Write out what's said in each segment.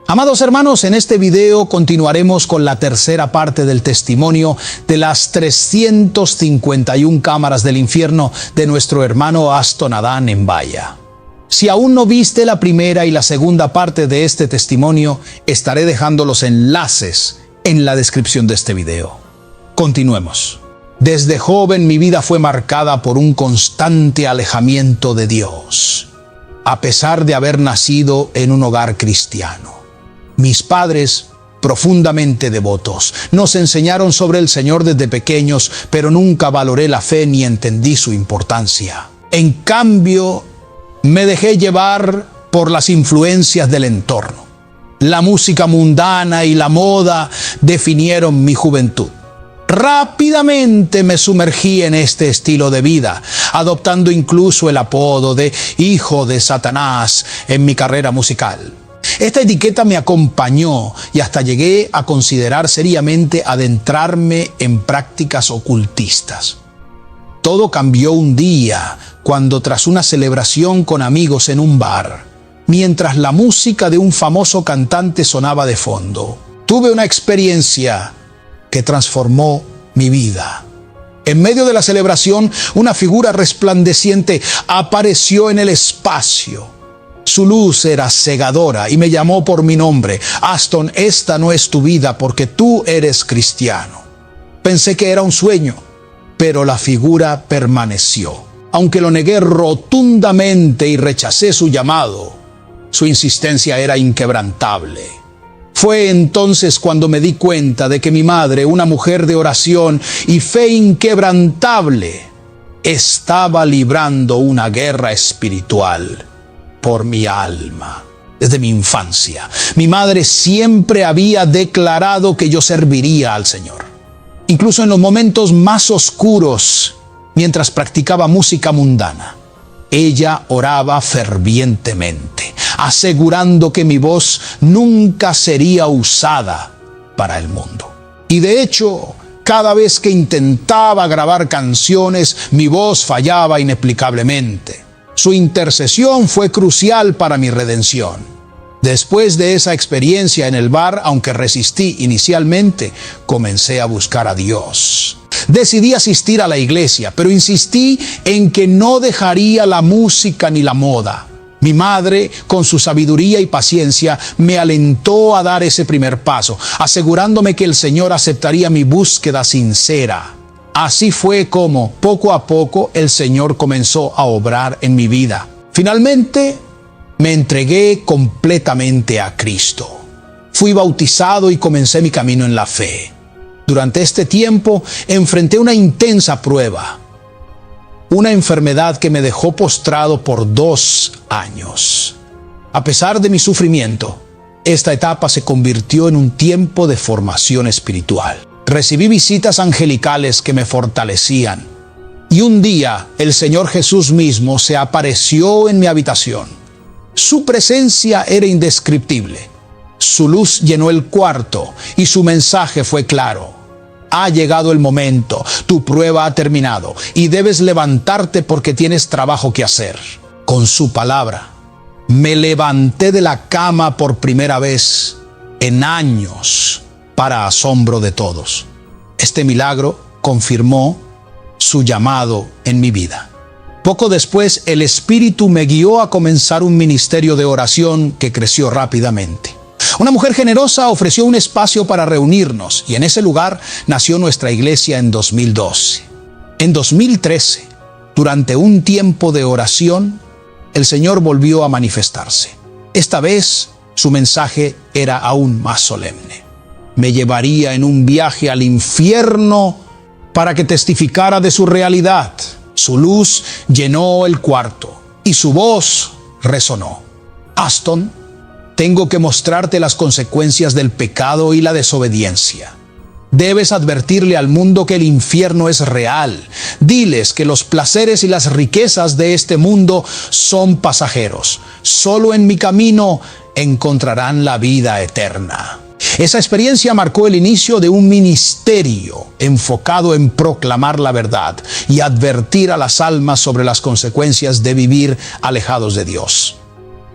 Amados hermanos, en este video continuaremos con la tercera parte del testimonio de las 351 cámaras del infierno de nuestro hermano Aston Adán Mbaya. Si aún no viste la primera y la segunda parte de este testimonio, estaré dejando los enlaces en la descripción de este video. Continuemos. Desde joven mi vida fue marcada por un constante alejamiento de Dios, a pesar de haber nacido en un hogar cristiano. Mis padres, profundamente devotos, nos enseñaron sobre el Señor desde pequeños, pero nunca valoré la fe ni entendí su importancia. En cambio, me dejé llevar por las influencias del entorno. La música mundana y la moda definieron mi juventud. Rápidamente me sumergí en este estilo de vida, adoptando incluso el apodo de Hijo de Satanás en mi carrera musical. Esta etiqueta me acompañó y hasta llegué a considerar seriamente adentrarme en prácticas ocultistas. Todo cambió un día cuando, tras una celebración con amigos en un bar, mientras la música de un famoso cantante sonaba de fondo, tuve una experiencia que transformó mi vida. En medio de la celebración, una figura resplandeciente apareció en el espacio. Su luz era cegadora y me llamó por mi nombre. Aston, esta no es tu vida porque tú eres cristiano. Pensé que era un sueño, pero la figura permaneció. Aunque lo negué rotundamente y rechacé su llamado, su insistencia era inquebrantable. Fue entonces cuando me di cuenta de que mi madre, una mujer de oración y fe inquebrantable, estaba librando una guerra espiritual por mi alma. Desde mi infancia, mi madre siempre había declarado que yo serviría al Señor. Incluso en los momentos más oscuros, mientras practicaba música mundana, ella oraba fervientemente, asegurando que mi voz nunca sería usada para el mundo. Y de hecho, cada vez que intentaba grabar canciones, mi voz fallaba inexplicablemente. Su intercesión fue crucial para mi redención. Después de esa experiencia en el bar, aunque resistí inicialmente, comencé a buscar a Dios. Decidí asistir a la iglesia, pero insistí en que no dejaría la música ni la moda. Mi madre, con su sabiduría y paciencia, me alentó a dar ese primer paso, asegurándome que el Señor aceptaría mi búsqueda sincera. Así fue como, poco a poco, el Señor comenzó a obrar en mi vida. Finalmente, me entregué completamente a Cristo. Fui bautizado y comencé mi camino en la fe. Durante este tiempo, enfrenté una intensa prueba. Una enfermedad que me dejó postrado por 2 años. A pesar de mi sufrimiento, esta etapa se convirtió en un tiempo de formación espiritual. Recibí visitas angelicales que me fortalecían. Y un día, el Señor Jesús mismo se apareció en mi habitación. Su presencia era indescriptible. Su luz llenó el cuarto y su mensaje fue claro. Ha llegado el momento, tu prueba ha terminado y debes levantarte porque tienes trabajo que hacer. Con su palabra, me levanté de la cama por primera vez en años, para asombro de todos. Este milagro confirmó su llamado en mi vida. Poco después, el Espíritu me guió a comenzar un ministerio de oración que creció rápidamente. Una mujer generosa ofreció un espacio para reunirnos y en ese lugar nació nuestra iglesia en 2012. En 2013, durante un tiempo de oración, el Señor volvió a manifestarse. Esta vez, su mensaje era aún más solemne. Me llevaría en un viaje al infierno para que testificara de su realidad. Su luz llenó el cuarto y su voz resonó. Aston, tengo que mostrarte las consecuencias del pecado y la desobediencia. Debes advertirle al mundo que el infierno es real. Diles que los placeres y las riquezas de este mundo son pasajeros. Solo en mi camino encontrarán la vida eterna. Esa experiencia marcó el inicio de un ministerio enfocado en proclamar la verdad y advertir a las almas sobre las consecuencias de vivir alejados de Dios.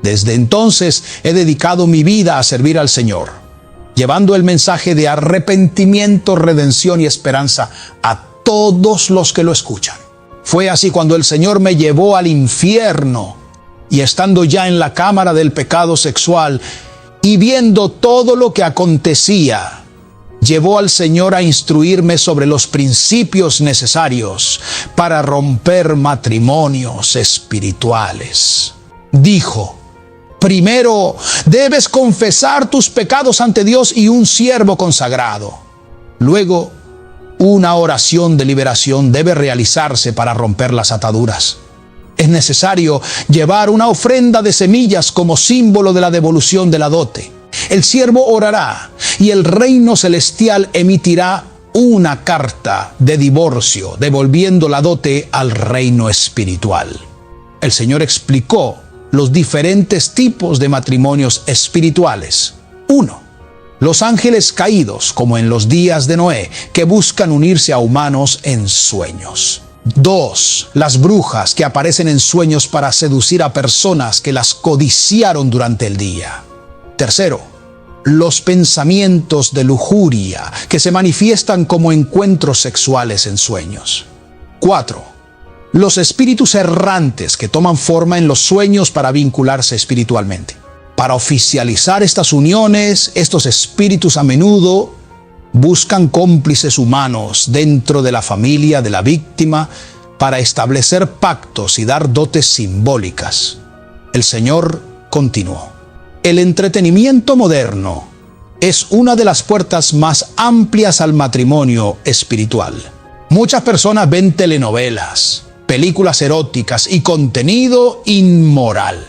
Desde entonces he dedicado mi vida a servir al Señor, llevando el mensaje de arrepentimiento, redención y esperanza a todos los que lo escuchan. Fue así cuando el Señor me llevó al infierno, y estando ya en la cámara del pecado sexual y viendo todo lo que acontecía, llevó al Señor a instruirme sobre los principios necesarios para romper matrimonios espirituales. Dijo: primero, debes confesar tus pecados ante Dios y un siervo consagrado. Luego, una oración de liberación debe realizarse para romper las ataduras. Es necesario llevar una ofrenda de semillas como símbolo de la devolución de la dote. El siervo orará y el reino celestial emitirá una carta de divorcio, devolviendo la dote al reino espiritual. El Señor explicó los diferentes tipos de matrimonios espirituales. 1. Los ángeles caídos, como en los días de Noé, que buscan unirse a humanos en sueños. 2. Las brujas, que aparecen en sueños para seducir a personas que las codiciaron durante el día. 3. Los pensamientos de lujuria, que se manifiestan como encuentros sexuales en sueños. 4. Los espíritus errantes, que toman forma en los sueños para vincularse espiritualmente. Para oficializar estas uniones, estos espíritus a menudo buscan cómplices humanos dentro de la familia de la víctima para establecer pactos y dar dotes simbólicas. El Señor continuó: el entretenimiento moderno es una de las puertas más amplias al matrimonio espiritual. Muchas personas ven telenovelas, películas eróticas y contenido inmoral.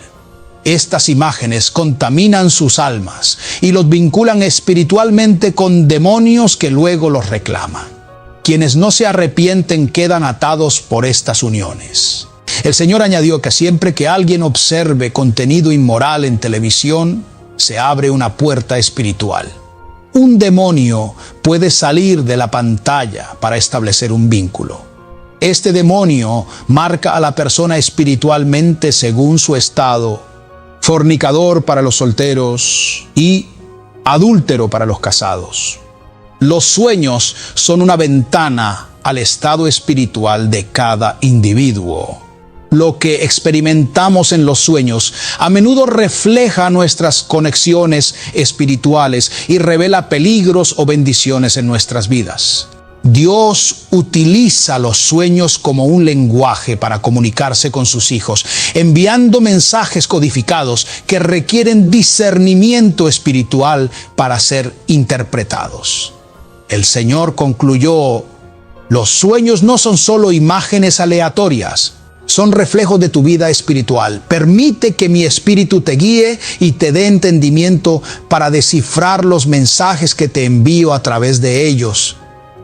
Estas imágenes contaminan sus almas y los vinculan espiritualmente con demonios que luego los reclaman. Quienes no se arrepienten quedan atados por estas uniones. El Señor añadió que siempre que alguien observe contenido inmoral en televisión, se abre una puerta espiritual. Un demonio puede salir de la pantalla para establecer un vínculo. Este demonio marca a la persona espiritualmente según su estado: fornicador para los solteros y adúltero para los casados. Los sueños son una ventana al estado espiritual de cada individuo. Lo que experimentamos en los sueños a menudo refleja nuestras conexiones espirituales y revela peligros o bendiciones en nuestras vidas. Dios utiliza los sueños como un lenguaje para comunicarse con sus hijos, enviando mensajes codificados que requieren discernimiento espiritual para ser interpretados. El Señor concluyó: los sueños no son solo imágenes aleatorias, son reflejos de tu vida espiritual. Permite que mi espíritu te guíe y te dé entendimiento para descifrar los mensajes que te envío a través de ellos.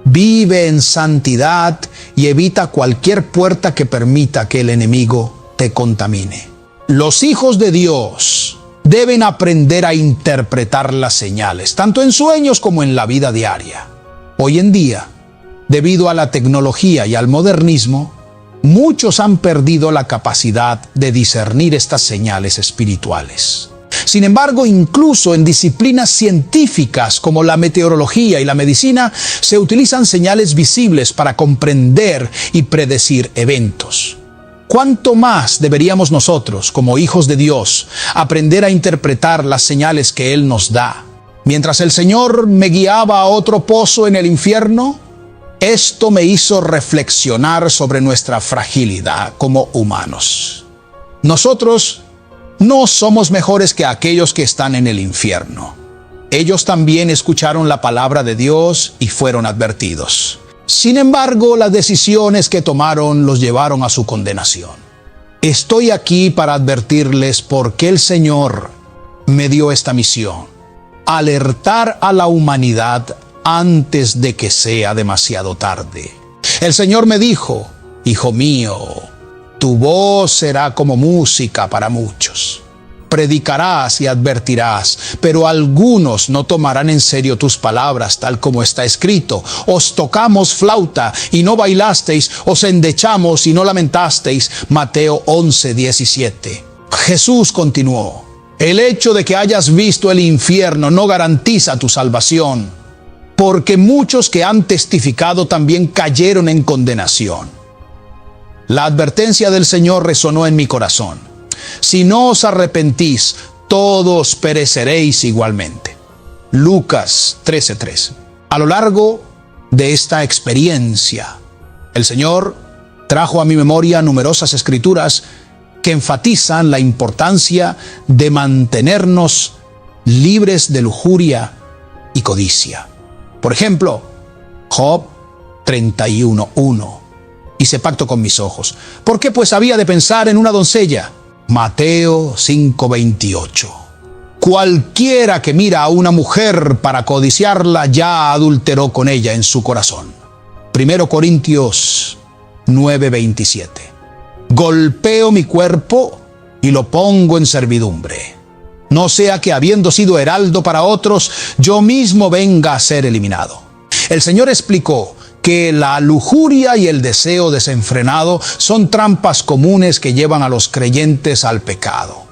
Vive en santidad y evita cualquier puerta que permita que el enemigo te contamine. Los hijos de Dios deben aprender a interpretar las señales, tanto en sueños como en la vida diaria. Hoy en día, debido a la tecnología y al modernismo, muchos han perdido la capacidad de discernir estas señales espirituales. Sin embargo, incluso en disciplinas científicas como la meteorología y la medicina, se utilizan señales visibles para comprender y predecir eventos. ¿Cuánto más deberíamos nosotros, como hijos de Dios, aprender a interpretar las señales que Él nos da? Mientras el Señor me guiaba a otro pozo en el infierno, esto me hizo reflexionar sobre nuestra fragilidad como humanos. Nosotros no somos mejores que aquellos que están en el infierno. Ellos también escucharon la palabra de Dios y fueron advertidos. Sin embargo, las decisiones que tomaron los llevaron a su condenación. Estoy aquí para advertirles por qué el Señor me dio esta misión: alertar a la humanidad antes de que sea demasiado tarde. El Señor me dijo: hijo mío, tu voz será como música para muchos. Predicarás y advertirás, pero algunos no tomarán en serio tus palabras, tal como está escrito: os tocamos flauta y no bailasteis, os endechamos y no lamentasteis. Mateo 11:17. Jesús continuó: el hecho de que hayas visto el infierno no garantiza tu salvación, porque muchos que han testificado también cayeron en condenación. La advertencia del Señor resonó en mi corazón: si no os arrepentís, todos pereceréis igualmente. Lucas 13:13. A lo largo de esta experiencia, el Señor trajo a mi memoria numerosas escrituras que enfatizan la importancia de mantenernos libres de lujuria y codicia. Por ejemplo, Job 31:1. Hice pacto con mis ojos. ¿Por qué pues había de pensar en una doncella? Mateo 5:28. Cualquiera que mira a una mujer para codiciarla ya adulteró con ella en su corazón. 1 Corintios 9:27. Golpeo mi cuerpo y lo pongo en servidumbre, no sea que, habiendo sido heraldo para otros, yo mismo venga a ser eliminado. El Señor explicó que la lujuria y el deseo desenfrenado son trampas comunes que llevan a los creyentes al pecado.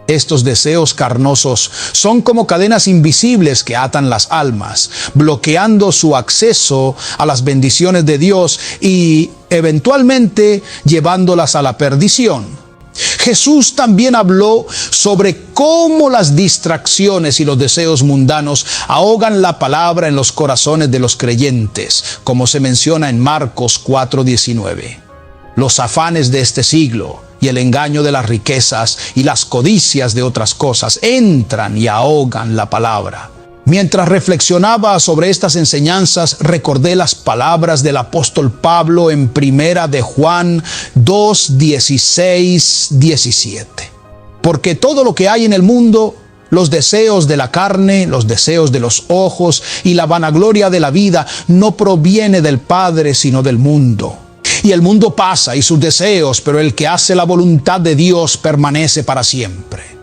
Estos deseos carnosos son como cadenas invisibles que atan las almas, bloqueando su acceso a las bendiciones de Dios y eventualmente llevándolas a la perdición. Jesús también habló sobre cómo las distracciones y los deseos mundanos ahogan la palabra en los corazones de los creyentes, como se menciona en Marcos 4:19. Los afanes de este siglo y el engaño de las riquezas y las codicias de otras cosas entran y ahogan la palabra. Mientras reflexionaba sobre estas enseñanzas, recordé las palabras del apóstol Pablo en 1 de Juan 2:16-17. Porque todo lo que hay en el mundo, los deseos de la carne, los deseos de los ojos y la vanagloria de la vida, no proviene del Padre, sino del mundo. Y el mundo pasa y sus deseos, pero el que hace la voluntad de Dios permanece para siempre.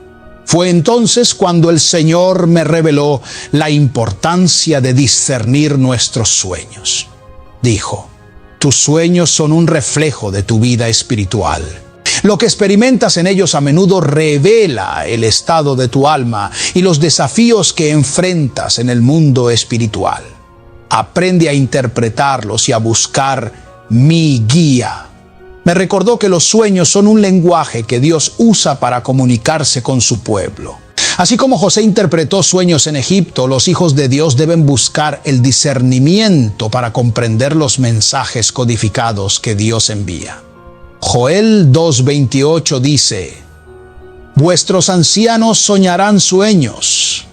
Fue entonces cuando el Señor me reveló la importancia de discernir nuestros sueños. Dijo: tus sueños son un reflejo de tu vida espiritual. Lo que experimentas en ellos a menudo revela el estado de tu alma y los desafíos que enfrentas en el mundo espiritual. Aprende a interpretarlos y a buscar mi guía. Me recordó que los sueños son un lenguaje que Dios usa para comunicarse con su pueblo. Así como José interpretó sueños en Egipto, los hijos de Dios deben buscar el discernimiento para comprender los mensajes codificados que Dios envía. Joel 2:28 dice: vuestros ancianos soñarán sueños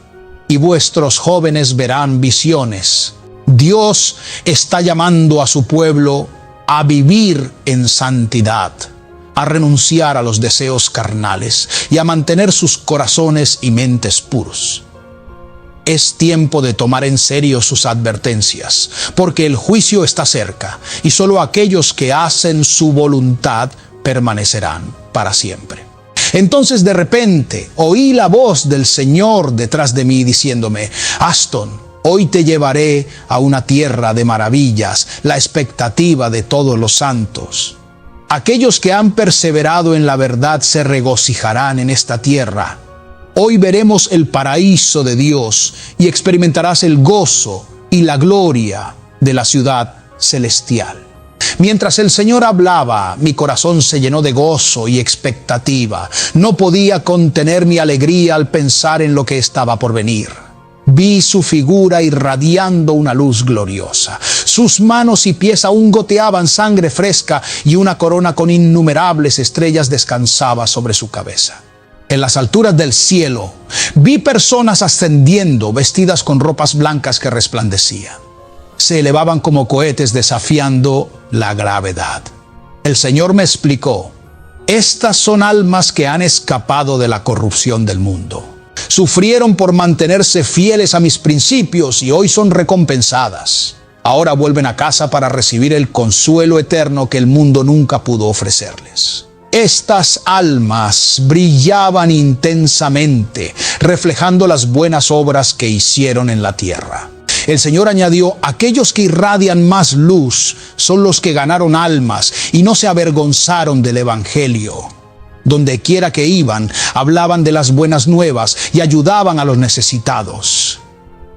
y vuestros jóvenes verán visiones. Dios está llamando a su pueblo a vivir en santidad, a renunciar a los deseos carnales y a mantener sus corazones y mentes puros. Es tiempo de tomar en serio sus advertencias, porque el juicio está cerca y solo aquellos que hacen su voluntad permanecerán para siempre. Entonces de repente oí la voz del Señor detrás de mí diciéndome: Aston, hoy te llevaré a una tierra de maravillas, la expectativa de todos los santos. Aquellos que han perseverado en la verdad se regocijarán en esta tierra. Hoy veremos el paraíso de Dios y experimentarás el gozo y la gloria de la ciudad celestial. Mientras el Señor hablaba, mi corazón se llenó de gozo y expectativa. No podía contener mi alegría al pensar en lo que estaba por venir. Vi su figura irradiando una luz gloriosa. Sus manos y pies aún goteaban sangre fresca y una corona con innumerables estrellas descansaba sobre su cabeza. En las alturas del cielo vi personas ascendiendo, vestidas con ropas blancas que resplandecían. Se elevaban como cohetes desafiando la gravedad. El Señor me explicó: estas son almas que han escapado de la corrupción del mundo. Sufrieron por mantenerse fieles a mis principios y hoy son recompensadas. Ahora vuelven a casa para recibir el consuelo eterno que el mundo nunca pudo ofrecerles. Estas almas brillaban intensamente, reflejando las buenas obras que hicieron en la tierra. El Señor añadió: aquellos que irradian más luz son los que ganaron almas y no se avergonzaron del Evangelio. Donde quiera que iban, hablaban de las buenas nuevas y ayudaban a los necesitados.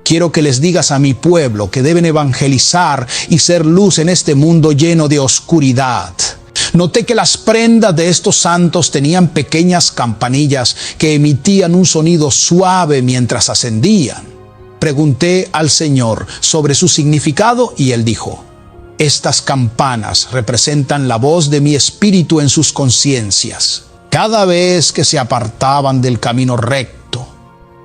Quiero que les digas a mi pueblo que deben evangelizar y ser luz en este mundo lleno de oscuridad. Noté que las prendas de estos santos tenían pequeñas campanillas que emitían un sonido suave mientras ascendían. Pregunté al Señor sobre su significado y Él dijo: estas campanas representan la voz de mi espíritu en sus conciencias. Cada vez que se apartaban del camino recto,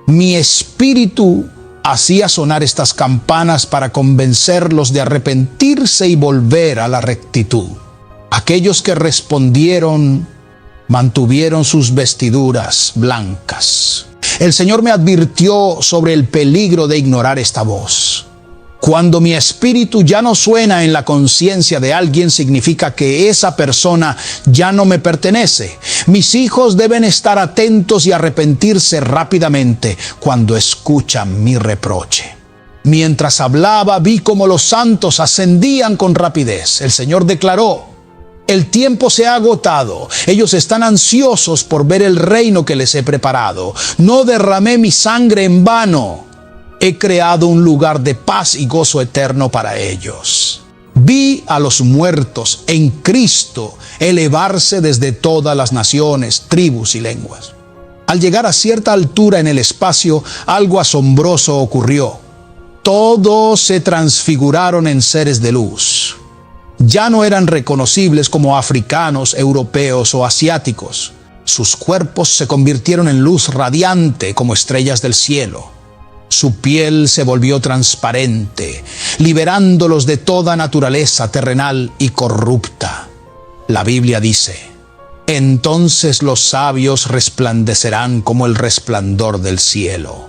mi espíritu hacía sonar estas campanas para convencerlos de arrepentirse y volver a la rectitud. Aquellos que respondieron mantuvieron sus vestiduras blancas. El Señor me advirtió sobre el peligro de ignorar esta voz. Cuando mi espíritu ya no suena en la conciencia de alguien, significa que esa persona ya no me pertenece. Mis hijos deben estar atentos y arrepentirse rápidamente cuando escuchan mi reproche. Mientras hablaba, vi cómo los santos ascendían con rapidez. El Señor declaró: el tiempo se ha agotado. Ellos están ansiosos por ver el reino que les he preparado. No derramé mi sangre en vano. He creado un lugar de paz y gozo eterno para ellos. Vi a los muertos en Cristo elevarse desde todas las naciones, tribus y lenguas. Al llegar a cierta altura en el espacio, algo asombroso ocurrió. Todos se transfiguraron en seres de luz. Ya no eran reconocibles como africanos, europeos o asiáticos. Sus cuerpos se convirtieron en luz radiante como estrellas del cielo. Su piel se volvió transparente, liberándolos de toda naturaleza terrenal y corrupta. La Biblia dice: entonces los sabios resplandecerán como el resplandor del cielo,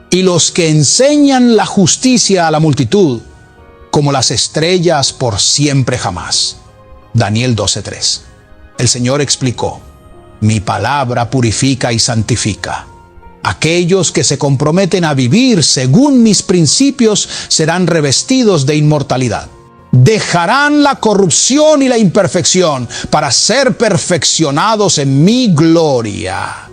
y los que enseñan la justicia a la multitud, como las estrellas por siempre jamás. Daniel 12:3. El Señor explicó: mi palabra purifica y santifica. Aquellos que se comprometen a vivir según mis principios serán revestidos de inmortalidad. Dejarán la corrupción y la imperfección para ser perfeccionados en mi gloria.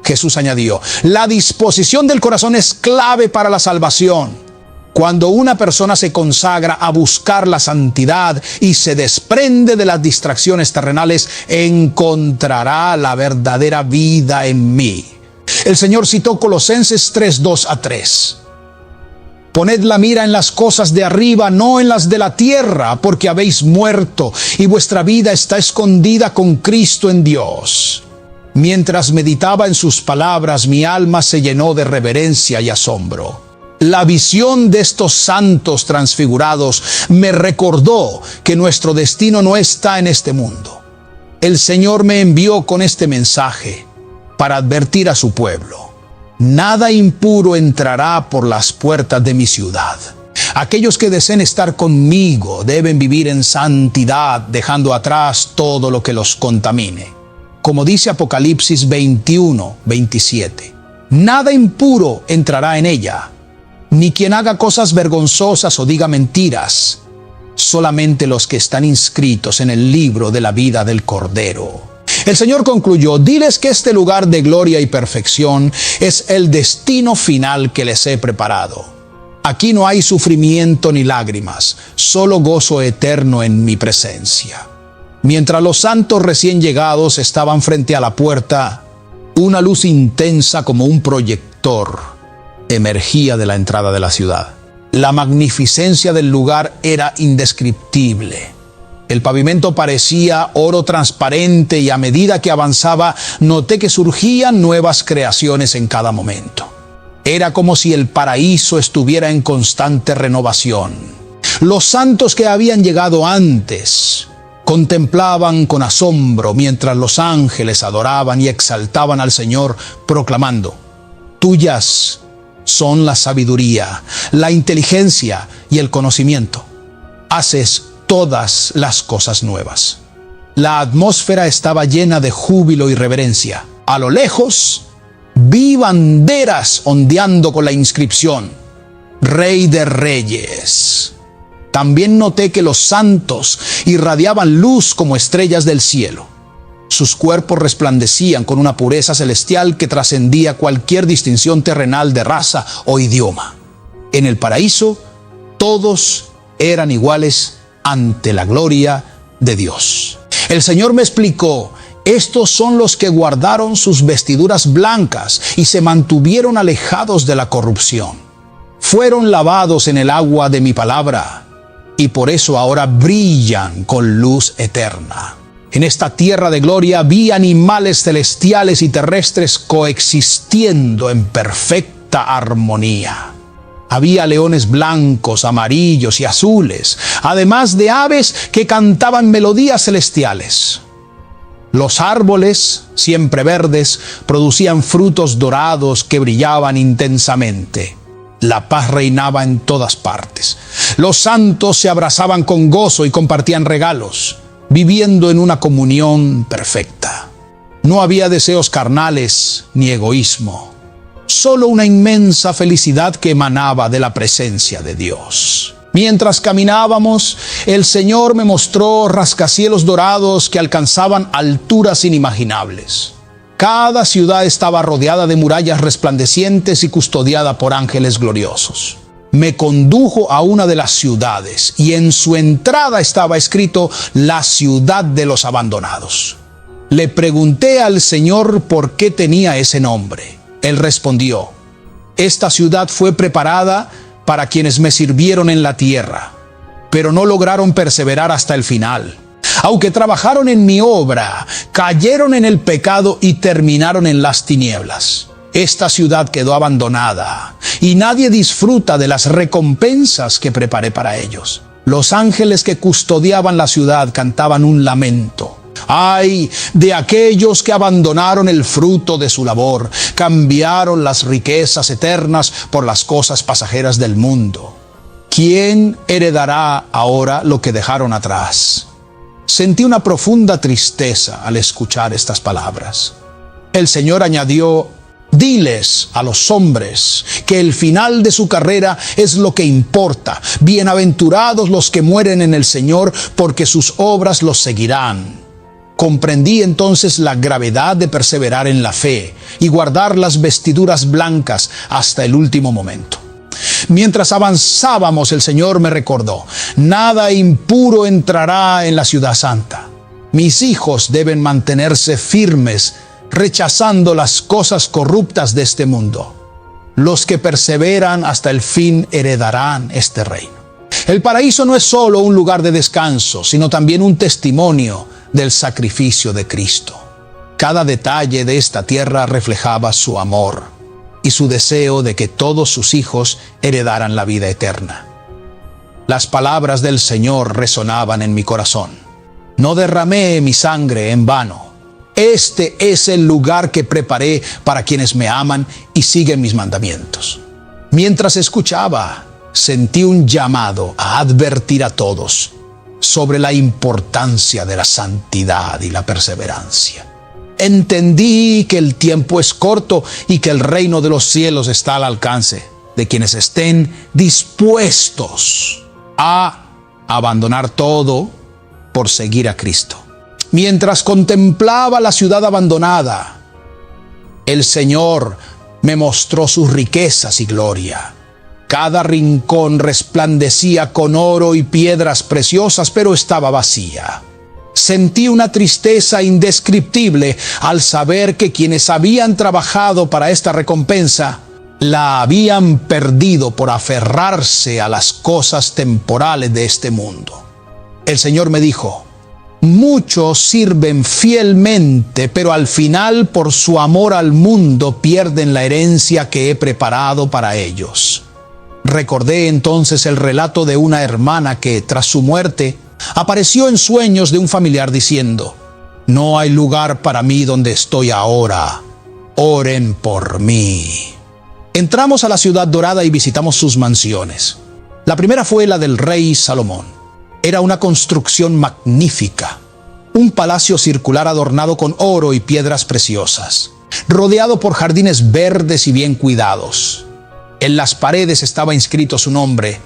Jesús añadió: la disposición del corazón es clave para la salvación. Cuando una persona se consagra a buscar la santidad y se desprende de las distracciones terrenales, encontrará la verdadera vida en mí. El Señor citó Colosenses 3:2-3. Poned la mira en las cosas de arriba, no en las de la tierra, porque habéis muerto y vuestra vida está escondida con Cristo en Dios. Mientras meditaba en sus palabras, mi alma se llenó de reverencia y asombro. La visión de estos santos transfigurados me recordó que nuestro destino no está en este mundo. El Señor me envió con este mensaje para advertir a su pueblo: nada impuro entrará por las puertas de mi ciudad. Aquellos que deseen estar conmigo deben vivir en santidad, dejando atrás todo lo que los contamine. Como dice Apocalipsis 21:27, nada impuro entrará en ella, ni quien haga cosas vergonzosas o diga mentiras, solamente los que están inscritos en el libro de la vida del Cordero. El Señor concluyó: diles que este lugar de gloria y perfección es el destino final que les he preparado. Aquí no hay sufrimiento ni lágrimas, solo gozo eterno en mi presencia. Mientras los santos recién llegados estaban frente a la puerta, una luz intensa como un proyector emergía de la entrada de la ciudad. La magnificencia del lugar era indescriptible. El pavimento parecía oro transparente y a medida que avanzaba noté que surgían nuevas creaciones en cada momento. Era como si el paraíso estuviera en constante renovación. Los santos que habían llegado antes contemplaban con asombro mientras los ángeles adoraban y exaltaban al Señor, proclamando: tuyas son la sabiduría, la inteligencia y el conocimiento. Haces todas las cosas nuevas. La atmósfera estaba llena de júbilo y reverencia. A lo lejos vi banderas ondeando con la inscripción: Rey de Reyes. También noté que los santos irradiaban luz como estrellas del cielo. Sus cuerpos resplandecían con una pureza celestial que trascendía cualquier distinción terrenal de raza o idioma. En el paraíso, todos eran iguales ante la gloria de Dios. El Señor me explicó: estos son los que guardaron sus vestiduras blancas y se mantuvieron alejados de la corrupción. Fueron lavados en el agua de mi palabra y por eso ahora brillan con luz eterna. En esta tierra de gloria vi animales celestiales y terrestres coexistiendo en perfecta armonía. Había leones blancos, amarillos y azules, además de aves que cantaban melodías celestiales. Los árboles, siempre verdes, producían frutos dorados que brillaban intensamente. La paz reinaba en todas partes. Los santos se abrazaban con gozo y compartían regalos, viviendo en una comunión perfecta. No había deseos carnales ni egoísmo, solo una inmensa felicidad que emanaba de la presencia de Dios. Mientras caminábamos, el Señor me mostró rascacielos dorados que alcanzaban alturas inimaginables. Cada ciudad estaba rodeada de murallas resplandecientes y custodiada por ángeles gloriosos. Me condujo a una de las ciudades y en su entrada estaba escrito: la ciudad de los abandonados. Le pregunté al Señor por qué tenía ese nombre. Él respondió: esta ciudad fue preparada para quienes me sirvieron en la tierra, pero no lograron perseverar hasta el final. Aunque trabajaron en mi obra, cayeron en el pecado y terminaron en las tinieblas. Esta ciudad quedó abandonada y nadie disfruta de las recompensas que preparé para ellos. Los ángeles que custodiaban la ciudad cantaban un lamento. ¡Ay de aquellos que abandonaron el fruto de su labor! Cambiaron las riquezas eternas por las cosas pasajeras del mundo. ¿Quién heredará ahora lo que dejaron atrás? Sentí una profunda tristeza al escuchar estas palabras. El Señor añadió: diles a los hombres que el final de su carrera es lo que importa. Bienaventurados los que mueren en el Señor, porque sus obras los seguirán. Comprendí entonces la gravedad de perseverar en la fe y guardar las vestiduras blancas hasta el último momento. Mientras avanzábamos, el Señor me recordó: nada impuro entrará en la ciudad santa. Mis hijos deben mantenerse firmes, rechazando las cosas corruptas de este mundo. Los que perseveran hasta el fin heredarán este reino. El paraíso no es solo un lugar de descanso, sino también un testimonio del sacrificio de Cristo. Cada detalle de esta tierra reflejaba su amor y su deseo de que todos sus hijos heredaran la vida eterna. Las palabras del Señor resonaban en mi corazón: no derramé mi sangre en vano. Este es el lugar que preparé para quienes me aman y siguen mis mandamientos. Mientras escuchaba, sentí un llamado a advertir a todos sobre la importancia de la santidad y la perseverancia. Entendí que el tiempo es corto y que el reino de los cielos está al alcance de quienes estén dispuestos a abandonar todo por seguir a Cristo. Mientras contemplaba la ciudad abandonada, el Señor me mostró sus riquezas y gloria. Cada rincón resplandecía con oro y piedras preciosas, pero estaba vacía. Sentí una tristeza indescriptible al saber que quienes habían trabajado para esta recompensa la habían perdido por aferrarse a las cosas temporales de este mundo. El Señor me dijo: muchos sirven fielmente, pero al final, por su amor al mundo, pierden la herencia que he preparado para ellos. Recordé entonces el relato de una hermana que, tras su muerte, apareció en sueños de un familiar diciendo: no hay lugar para mí donde estoy ahora. Oren por mí. Entramos a la ciudad dorada y visitamos sus mansiones. La primera fue la del rey Salomón. Era una construcción magnífica, un palacio circular adornado con oro y piedras preciosas, rodeado por jardines verdes y bien cuidados. En las paredes estaba inscrito su nombre: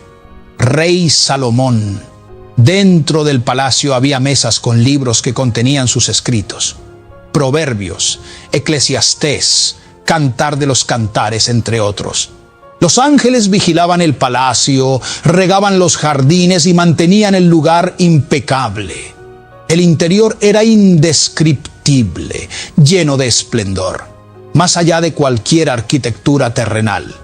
Rey Salomón. Dentro del palacio había mesas con libros que contenían sus escritos. Proverbios, Eclesiastés, Cantar de los Cantares, entre otros. Los ángeles vigilaban el palacio, regaban los jardines y mantenían el lugar impecable. El interior era indescriptible, lleno de esplendor, más allá de cualquier arquitectura terrenal.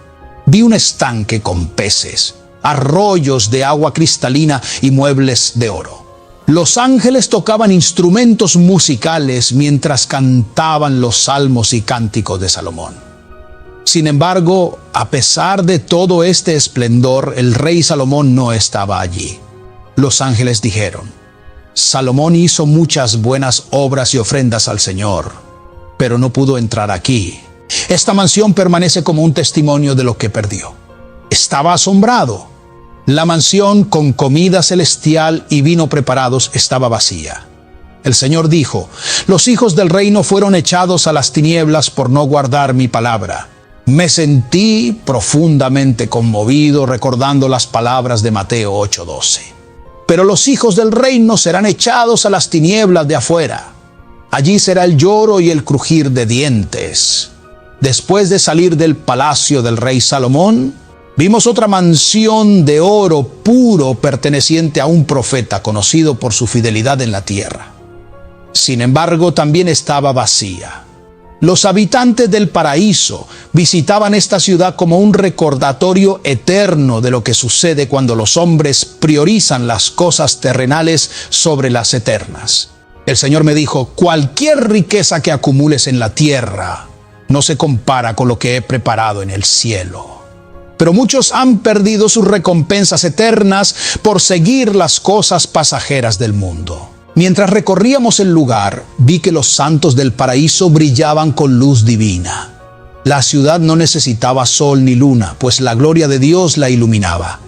Vi un estanque con peces, arroyos de agua cristalina y muebles de oro. Los ángeles tocaban instrumentos musicales mientras cantaban los salmos y cánticos de Salomón. Sin embargo, a pesar de todo este esplendor, el rey Salomón no estaba allí. Los ángeles dijeron: Salomón hizo muchas buenas obras y ofrendas al Señor, pero no pudo entrar aquí. Esta mansión permanece como un testimonio de lo que perdió. Estaba asombrado. La mansión, con comida celestial y vino preparados, estaba vacía. El Señor dijo: los hijos del reino fueron echados a las tinieblas por no guardar mi palabra. Me sentí profundamente conmovido recordando las palabras de Mateo 8:12. Pero los hijos del reino serán echados a las tinieblas de afuera. Allí será el lloro y el crujir de dientes. Después de salir del palacio del rey Salomón, vimos otra mansión de oro puro perteneciente a un profeta conocido por su fidelidad en la tierra. Sin embargo, también estaba vacía. Los habitantes del paraíso visitaban esta ciudad como un recordatorio eterno de lo que sucede cuando los hombres priorizan las cosas terrenales sobre las eternas. El Señor me dijo: cualquier riqueza que acumules en la tierra no se compara con lo que he preparado en el cielo. Pero muchos han perdido sus recompensas eternas por seguir las cosas pasajeras del mundo. Mientras recorríamos el lugar, vi que los santos del paraíso brillaban con luz divina. La ciudad no necesitaba sol ni luna, pues la gloria de Dios la iluminaba.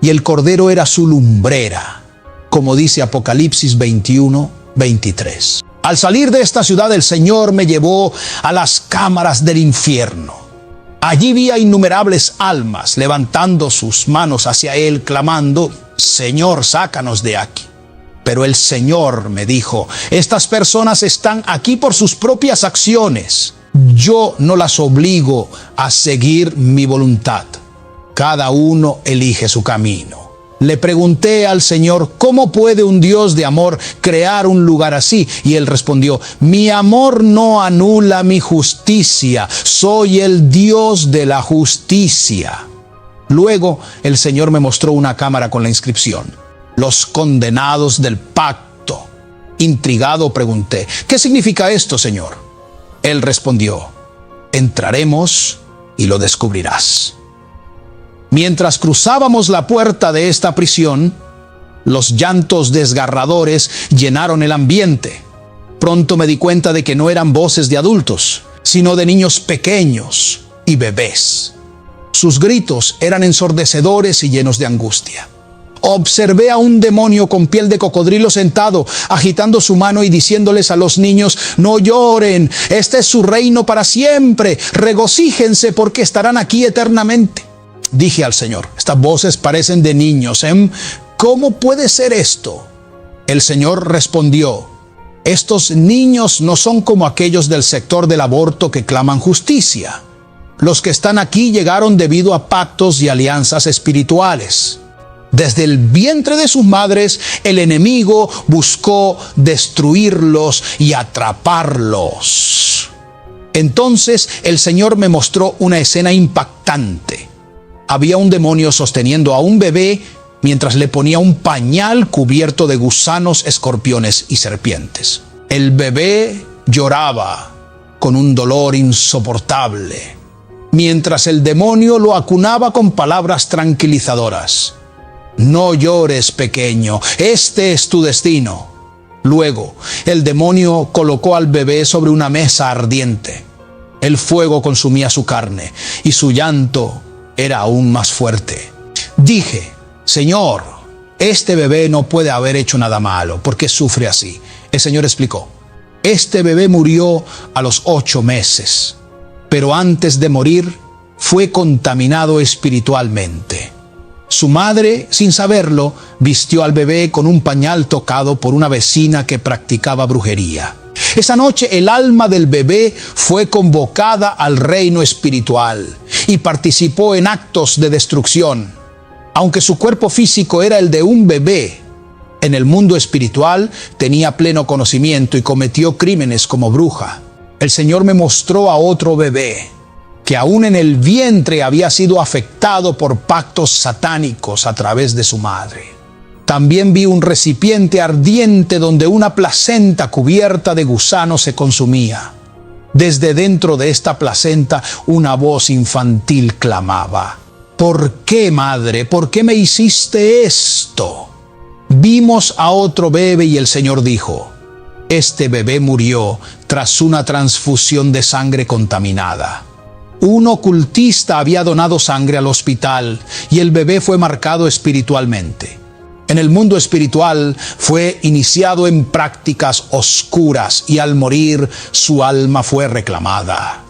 Y el Cordero era su lumbrera, como dice Apocalipsis 21:23. Al salir de esta ciudad, el Señor me llevó a las cámaras del infierno. Allí vi a innumerables almas levantando sus manos hacia Él, clamando: Señor, sácanos de aquí. Pero el Señor me dijo: estas personas están aquí por sus propias acciones. Yo no las obligo a seguir mi voluntad. Cada uno elige su camino. Le pregunté al Señor: ¿cómo puede un Dios de amor crear un lugar así? Y Él respondió: mi amor no anula mi justicia. Soy el Dios de la justicia. Luego el Señor me mostró una cámara con la inscripción: los condenados del pacto. Intrigado pregunté: ¿qué significa esto, Señor? Él respondió: entraremos y lo descubrirás. Mientras cruzábamos la puerta de esta prisión, los llantos desgarradores llenaron el ambiente. Pronto me di cuenta de que no eran voces de adultos, sino de niños pequeños y bebés. Sus gritos eran ensordecedores y llenos de angustia. Observé a un demonio con piel de cocodrilo sentado, agitando su mano y diciéndoles a los niños: no lloren, este es su reino para siempre, regocíjense porque estarán aquí eternamente. Dije al Señor: estas voces parecen de niños, ¿cómo puede ser esto? El Señor respondió: estos niños no son como aquellos del sector del aborto que claman justicia. Los que están aquí llegaron debido a pactos y alianzas espirituales. Desde el vientre de sus madres, el enemigo buscó destruirlos y atraparlos. Entonces el Señor me mostró una escena impactante. Había un demonio sosteniendo a un bebé mientras le ponía un pañal cubierto de gusanos, escorpiones y serpientes. El bebé lloraba con un dolor insoportable, mientras el demonio lo acunaba con palabras tranquilizadoras: no llores, pequeño, este es tu destino. Luego, el demonio colocó al bebé sobre una mesa ardiente. El fuego consumía su carne y su llanto era aún más fuerte. Dije: Señor, este bebé no puede haber hecho nada malo. ¿Por qué sufre así? El Señor explicó: este bebé murió a los 8 meses, pero antes de morir fue contaminado espiritualmente. Su madre, sin saberlo, vistió al bebé con un pañal tocado por una vecina que practicaba brujería. Esa noche el alma del bebé fue convocada al reino espiritual y participó en actos de destrucción. Aunque su cuerpo físico era el de un bebé, en el mundo espiritual tenía pleno conocimiento y cometió crímenes como bruja. El Señor me mostró a otro bebé que aún en el vientre había sido afectado por pactos satánicos a través de su madre. También vi un recipiente ardiente donde una placenta cubierta de gusanos se consumía. Desde dentro de esta placenta una voz infantil clamaba: ¿por qué, madre? ¿Por qué me hiciste esto? Vimos a otro bebé y el Señor dijo: este bebé murió tras una transfusión de sangre contaminada. Un ocultista había donado sangre al hospital y el bebé fue marcado espiritualmente. En el mundo espiritual fue iniciado en prácticas oscuras y al morir su alma fue reclamada.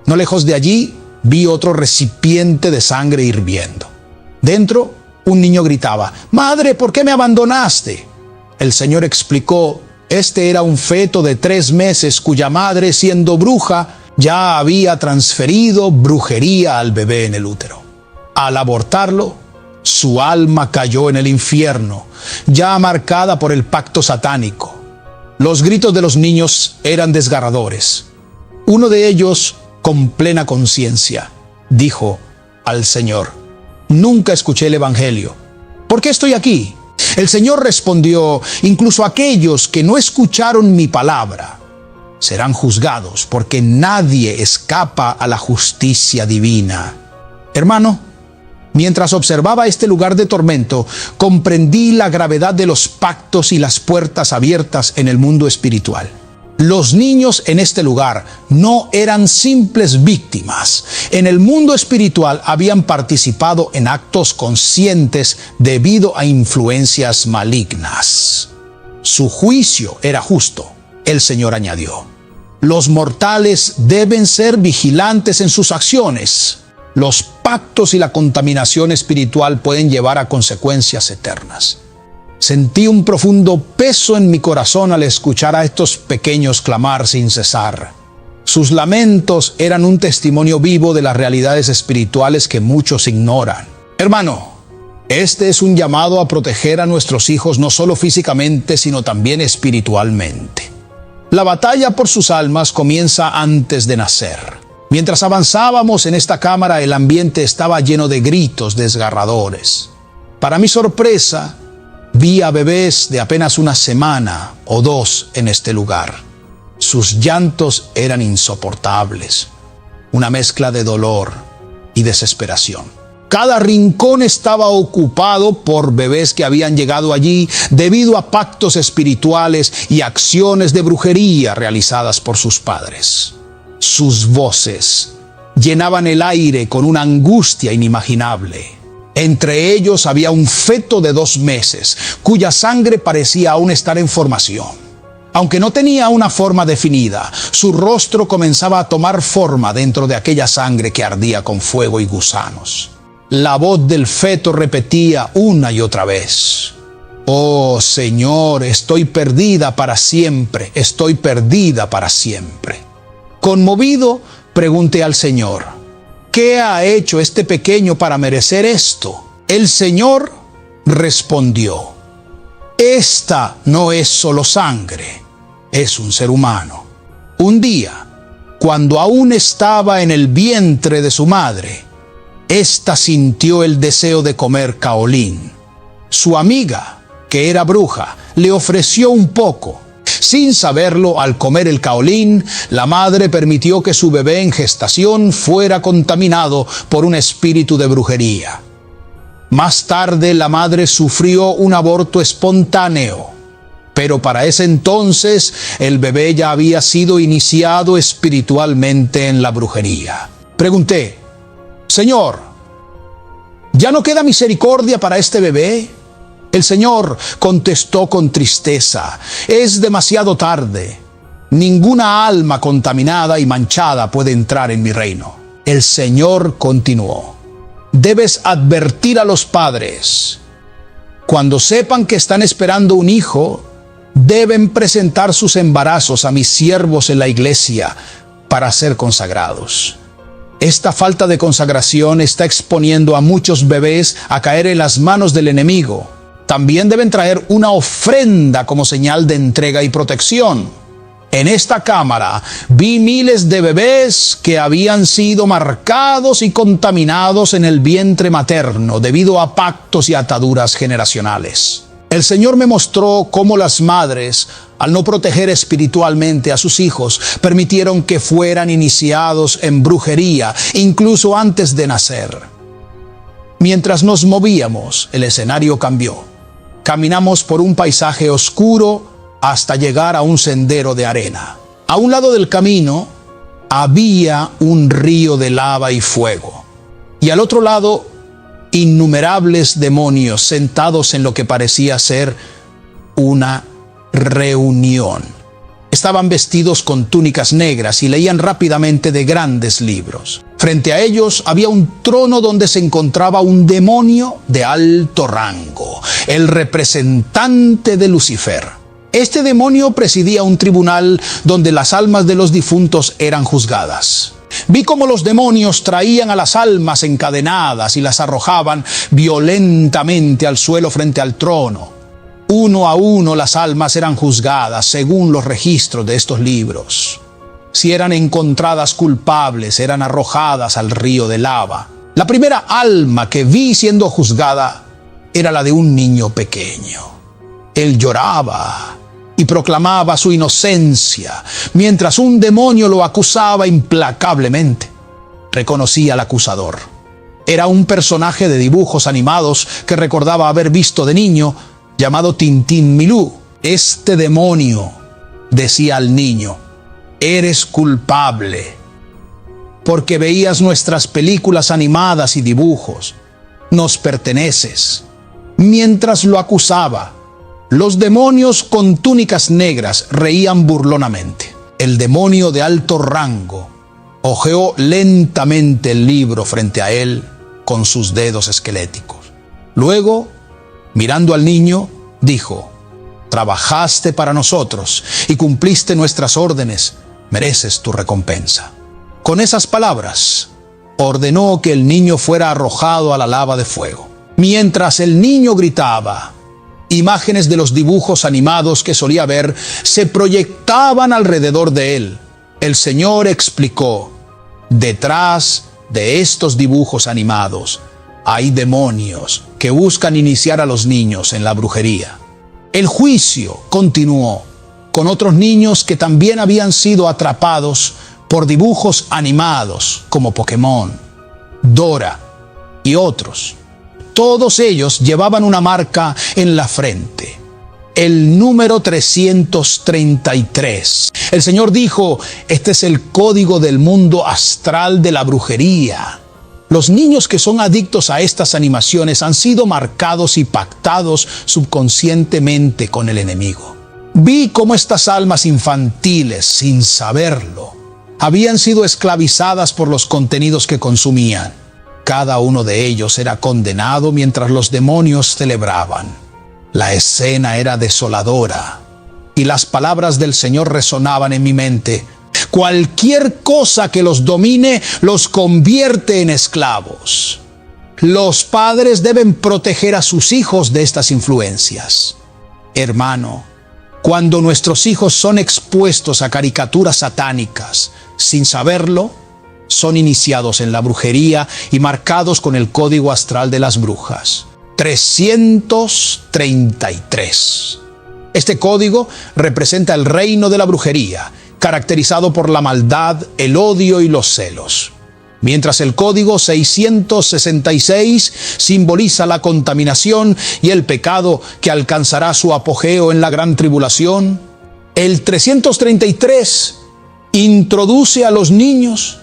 No lejos de allí vi otro recipiente de sangre hirviendo. Dentro, un niño gritaba: «Madre, ¿por qué me abandonaste?». El Señor explicó: este era un feto de 3 meses cuya madre, siendo bruja, ya había transferido brujería al bebé en el útero. Al abortarlo, su alma cayó en el infierno, ya marcada por el pacto satánico. Los gritos de los niños eran desgarradores. Uno de ellos, con plena conciencia, dijo al Señor: «Nunca escuché el Evangelio. ¿Por qué estoy aquí?». El Señor respondió: «Incluso aquellos que no escucharon mi palabra serán juzgados, porque nadie escapa a la justicia divina». Hermano, mientras observaba este lugar de tormento, comprendí la gravedad de los pactos y las puertas abiertas en el mundo espiritual. Los niños en este lugar no eran simples víctimas. En el mundo espiritual habían participado en actos conscientes debido a influencias malignas. Su juicio era justo. El Señor añadió: «Los mortales deben ser vigilantes en sus acciones. Los pactos y la contaminación espiritual pueden llevar a consecuencias eternas». Sentí un profundo peso en mi corazón al escuchar a estos pequeños clamar sin cesar. Sus lamentos eran un testimonio vivo de las realidades espirituales que muchos ignoran. Hermano, este es un llamado a proteger a nuestros hijos no solo físicamente, sino también espiritualmente. La batalla por sus almas comienza antes de nacer. Mientras avanzábamos en esta cámara, el ambiente estaba lleno de gritos desgarradores. Para mi sorpresa, vi a bebés de apenas 1 semana o 2 en este lugar. Sus llantos eran insoportables, una mezcla de dolor y desesperación. Cada rincón estaba ocupado por bebés que habían llegado allí debido a pactos espirituales y acciones de brujería realizadas por sus padres. Sus voces llenaban el aire con una angustia inimaginable. Entre ellos había un feto de 2 meses, cuya sangre parecía aún estar en formación. Aunque no tenía una forma definida, su rostro comenzaba a tomar forma dentro de aquella sangre que ardía con fuego y gusanos. La voz del feto repetía una y otra vez: «Oh Señor, estoy perdida para siempre, estoy perdida para siempre». Conmovido, pregunté al Señor: «¿Qué ha hecho este pequeño para merecer esto?». El Señor respondió: «Esta no es solo sangre, es un ser humano. Un día, cuando aún estaba en el vientre de su madre, ésta sintió el deseo de comer caolín. Su amiga, que era bruja, le ofreció un poco. Sin saberlo, al comer el caolín, la madre permitió que su bebé en gestación fuera contaminado por un espíritu de brujería. Más tarde, la madre sufrió un aborto espontáneo, pero para ese entonces el bebé ya había sido iniciado espiritualmente en la brujería. Pregunté: «Señor, ¿ya no queda misericordia para este bebé?». El Señor contestó con tristeza: «Es demasiado tarde. Ninguna alma contaminada y manchada puede entrar en mi reino». El Señor continuó: «Debes advertir a los padres. Cuando sepan que están esperando un hijo, deben presentar sus embarazos a mis siervos en la iglesia para ser consagrados. Esta falta de consagración está exponiendo a muchos bebés a caer en las manos del enemigo. También deben traer una ofrenda como señal de entrega y protección. En esta cámara vi miles de bebés que habían sido marcados y contaminados en el vientre materno debido a pactos y ataduras generacionales. El Señor me mostró cómo las madres, al no proteger espiritualmente a sus hijos, permitieron que fueran iniciados en brujería, incluso antes de nacer. Mientras nos movíamos, el escenario cambió. Caminamos por un paisaje oscuro hasta llegar a un sendero de arena. A un lado del camino había un río de lava y fuego, y al otro lado innumerables demonios sentados en lo que parecía ser una reunión. Estaban vestidos con túnicas negras y leían rápidamente de grandes libros. Frente a ellos había un trono donde se encontraba un demonio de alto rango, el representante de Lucifer. Este demonio presidía un tribunal donde las almas de los difuntos eran juzgadas. Vi cómo los demonios traían a las almas encadenadas y las arrojaban violentamente al suelo frente al trono. Uno a uno las almas eran juzgadas según los registros de estos libros. Si eran encontradas culpables, eran arrojadas al río de lava. La primera alma que vi siendo juzgada era la de un niño pequeño. Él lloraba y proclamaba su inocencia, mientras un demonio lo acusaba implacablemente. Reconocí al acusador. Era un personaje de dibujos animados que recordaba haber visto de niño, llamado Tintín Milú. Este demonio decía al niño: eres culpable, porque veías nuestras películas animadas y dibujos. Nos perteneces. Mientras lo acusaba, los demonios con túnicas negras reían burlonamente. El demonio de alto rango hojeó lentamente el libro frente a él con sus dedos esqueléticos. Luego, mirando al niño, dijo: trabajaste para nosotros y cumpliste nuestras órdenes, mereces tu recompensa. Con esas palabras, ordenó que el niño fuera arrojado a la lava de fuego. Mientras el niño gritaba, imágenes de los dibujos animados que solía ver se proyectaban alrededor de él. El Señor explicó: detrás de estos dibujos animados hay demonios que buscan iniciar a los niños en la brujería. El juicio continuó con otros niños que también habían sido atrapados por dibujos animados como Pokémon, Dora y otros. Todos ellos llevaban una marca en la frente, el número 333. El Señor dijo: este es el código del mundo astral de la brujería. Los niños que son adictos a estas animaciones han sido marcados y pactados subconscientemente con el enemigo. Vi cómo estas almas infantiles, sin saberlo, habían sido esclavizadas por los contenidos que consumían. Cada uno de ellos era condenado mientras los demonios celebraban. La escena era desoladora y las palabras del Señor resonaban en mi mente: cualquier cosa que los domine los convierte en esclavos. Los padres deben proteger a sus hijos de estas influencias. Hermano, cuando nuestros hijos son expuestos a caricaturas satánicas sin saberlo, son iniciados en la brujería y marcados con el código astral de las brujas. 333. Este código representa el reino de la brujería, caracterizado por la maldad, el odio y los celos. Mientras el código 666 simboliza la contaminación y el pecado que alcanzará su apogeo en la gran tribulación, el 333 introduce a los niños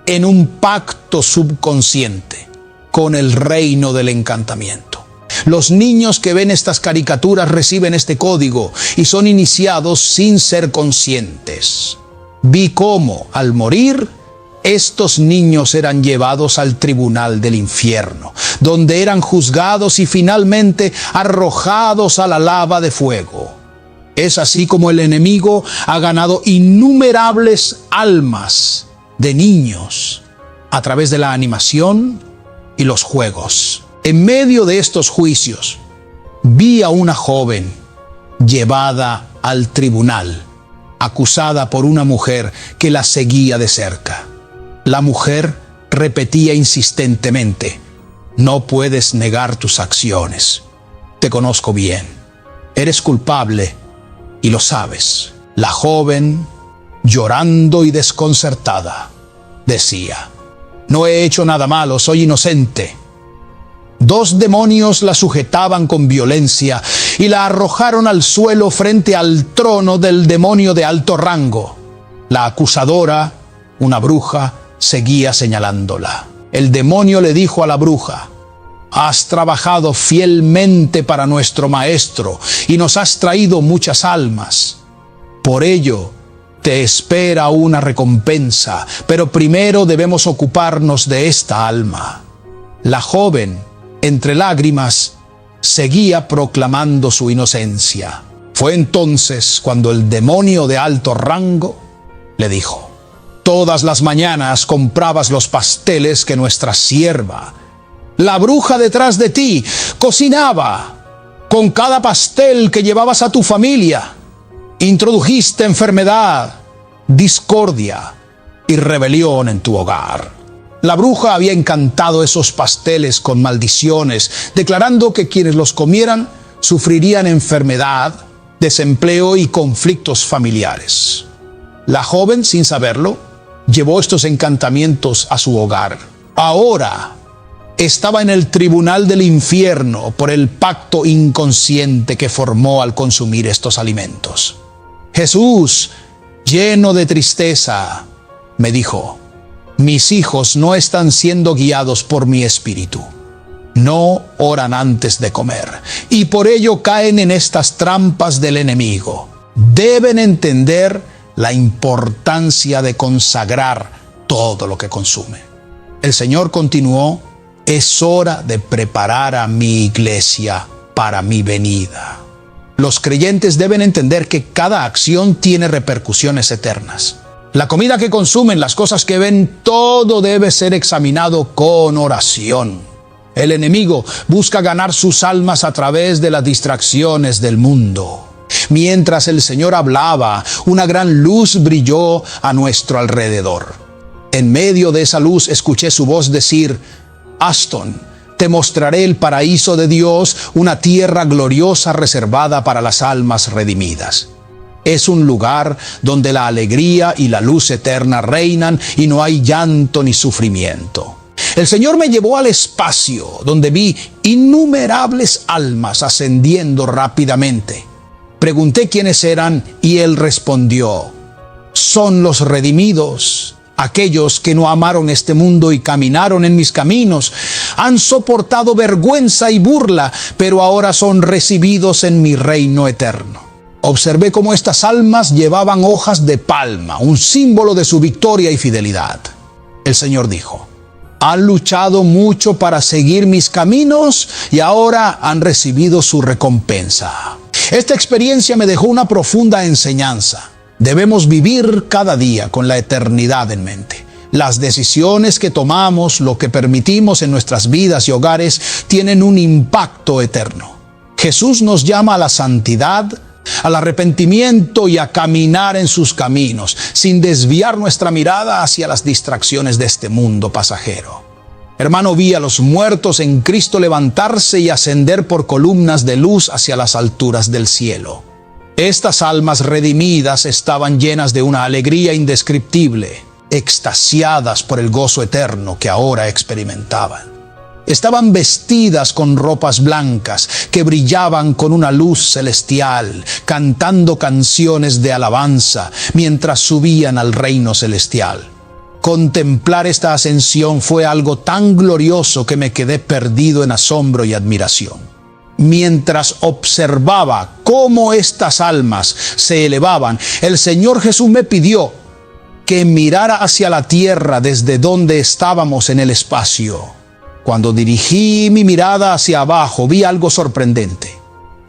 en un pacto subconsciente con el reino del encantamiento. Los niños que ven estas caricaturas reciben este código y son iniciados sin ser conscientes. Vi cómo, al morir, estos niños eran llevados al tribunal del infierno, donde eran juzgados y finalmente arrojados a la lava de fuego. Es así como el enemigo ha ganado innumerables almas de niños a través de la animación y los juegos. En medio de estos juicios, vi a una joven llevada al tribunal, acusada por una mujer que la seguía de cerca. La mujer repetía insistentemente: no puedes negar tus acciones. Te conozco bien. Eres culpable y lo sabes. La joven, llorando y desconcertada, decía: no he hecho nada malo, soy inocente. 2 demonios la sujetaban con violencia y la arrojaron al suelo frente al trono del demonio de alto rango. La acusadora, una bruja, seguía señalándola. El demonio le dijo a la bruja: has trabajado fielmente para nuestro maestro y nos has traído muchas almas. Por ello, te espera una recompensa, pero primero debemos ocuparnos de esta alma. La joven, entre lágrimas, seguía proclamando su inocencia. Fue entonces cuando el demonio de alto rango le dijo: todas las mañanas comprabas los pasteles que nuestra sierva, la bruja detrás de ti, cocinaba. Con cada pastel que llevabas a tu familia, introdujiste enfermedad, discordia y rebelión en tu hogar. La bruja había encantado esos pasteles con maldiciones, declarando que quienes los comieran sufrirían enfermedad, desempleo y conflictos familiares. La joven, sin saberlo, llevó estos encantamientos a su hogar. Ahora estaba en el tribunal del infierno por el pacto inconsciente que formó al consumir estos alimentos. Jesús, lleno de tristeza, me dijo: mis hijos no están siendo guiados por mi espíritu. No oran antes de comer y por ello caen en estas trampas del enemigo. Deben entender la importancia de consagrar todo lo que consumen. El Señor continuó: es hora de preparar a mi iglesia para mi venida. Los creyentes deben entender que cada acción tiene repercusiones eternas. La comida que consumen, las cosas que ven, todo debe ser examinado con oración. El enemigo busca ganar sus almas a través de las distracciones del mundo. Mientras el Señor hablaba, una gran luz brilló a nuestro alrededor. En medio de esa luz escuché su voz decir: Aston, te mostraré el paraíso de Dios, una tierra gloriosa reservada para las almas redimidas. Es un lugar donde la alegría y la luz eterna reinan y no hay llanto ni sufrimiento. El Señor me llevó al espacio donde vi innumerables almas ascendiendo rápidamente. Pregunté quiénes eran y Él respondió: son los redimidos, aquellos que no amaron este mundo y caminaron en mis caminos. Han soportado vergüenza y burla, pero ahora son recibidos en mi reino eterno. Observé cómo estas almas llevaban hojas de palma, un símbolo de su victoria y fidelidad. El Señor dijo: han luchado mucho para seguir mis caminos y ahora han recibido su recompensa. Esta experiencia me dejó una profunda enseñanza. Debemos vivir cada día con la eternidad en mente. Las decisiones que tomamos, lo que permitimos en nuestras vidas y hogares, tienen un impacto eterno. Jesús nos llama a la santidad, al arrepentimiento y a caminar en sus caminos, sin desviar nuestra mirada hacia las distracciones de este mundo pasajero. Hermano, vi a los muertos en Cristo levantarse y ascender por columnas de luz hacia las alturas del cielo. Estas almas redimidas estaban llenas de una alegría indescriptible, extasiadas por el gozo eterno que ahora experimentaban. Estaban vestidas con ropas blancas que brillaban con una luz celestial, cantando canciones de alabanza mientras subían al reino celestial. Contemplar esta ascensión fue algo tan glorioso que me quedé perdido en asombro y admiración. Mientras observaba cómo estas almas se elevaban, el Señor Jesús me pidió que mirara hacia la tierra desde donde estábamos en el espacio. Cuando dirigí mi mirada hacia abajo, vi algo sorprendente.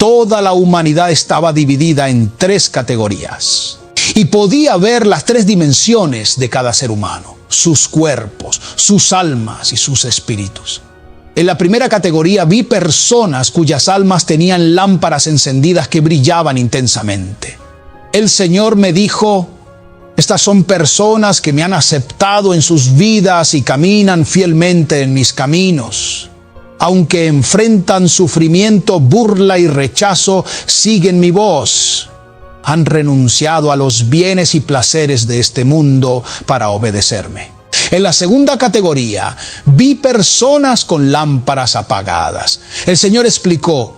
Toda la humanidad estaba dividida en 3 categorías. Y podía ver las 3 dimensiones de cada ser humano: sus cuerpos, sus almas y sus espíritus. En la primera categoría vi personas cuyas almas tenían lámparas encendidas que brillaban intensamente. El Señor me dijo: estas son personas que me han aceptado en sus vidas y caminan fielmente en mis caminos. Aunque enfrentan sufrimiento, burla y rechazo, siguen mi voz. Han renunciado a los bienes y placeres de este mundo para obedecerme. En la segunda categoría, vi personas con lámparas apagadas. El Señor explicó: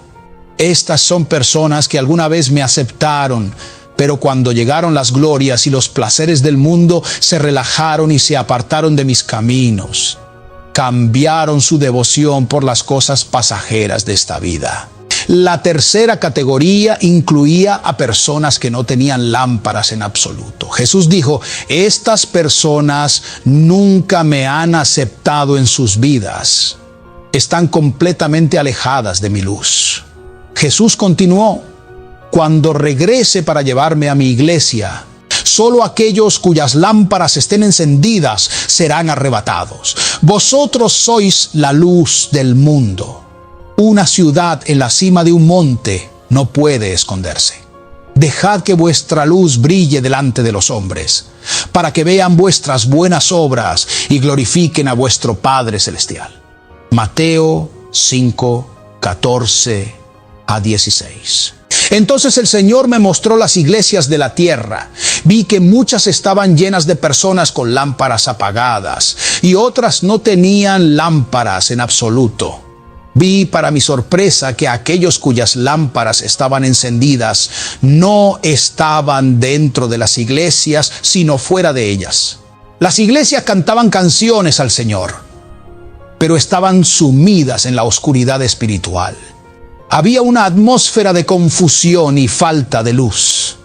estas son personas que alguna vez me aceptaron, pero cuando llegaron las glorias y los placeres del mundo, se relajaron y se apartaron de mis caminos. Cambiaron su devoción por las cosas pasajeras de esta vida. La tercera categoría incluía a personas que no tenían lámparas en absoluto. Jesús dijo: estas personas nunca me han aceptado en sus vidas. Están completamente alejadas de mi luz. Jesús continuó: cuando regrese para llevarme a mi iglesia, solo aquellos cuyas lámparas estén encendidas serán arrebatados. Vosotros sois la luz del mundo. Una ciudad en la cima de un monte no puede esconderse. Dejad que vuestra luz brille delante de los hombres, para que vean vuestras buenas obras y glorifiquen a vuestro Padre Celestial. Mateo 5, 14 a 16. Entonces el Señor me mostró las iglesias de la tierra. Vi que muchas estaban llenas de personas con lámparas apagadas y otras no tenían lámparas en absoluto. Vi para mi sorpresa que aquellos cuyas lámparas estaban encendidas no estaban dentro de las iglesias, sino fuera de ellas. Las iglesias cantaban canciones al Señor, pero estaban sumidas en la oscuridad espiritual. Había una atmósfera de confusión y falta de luz.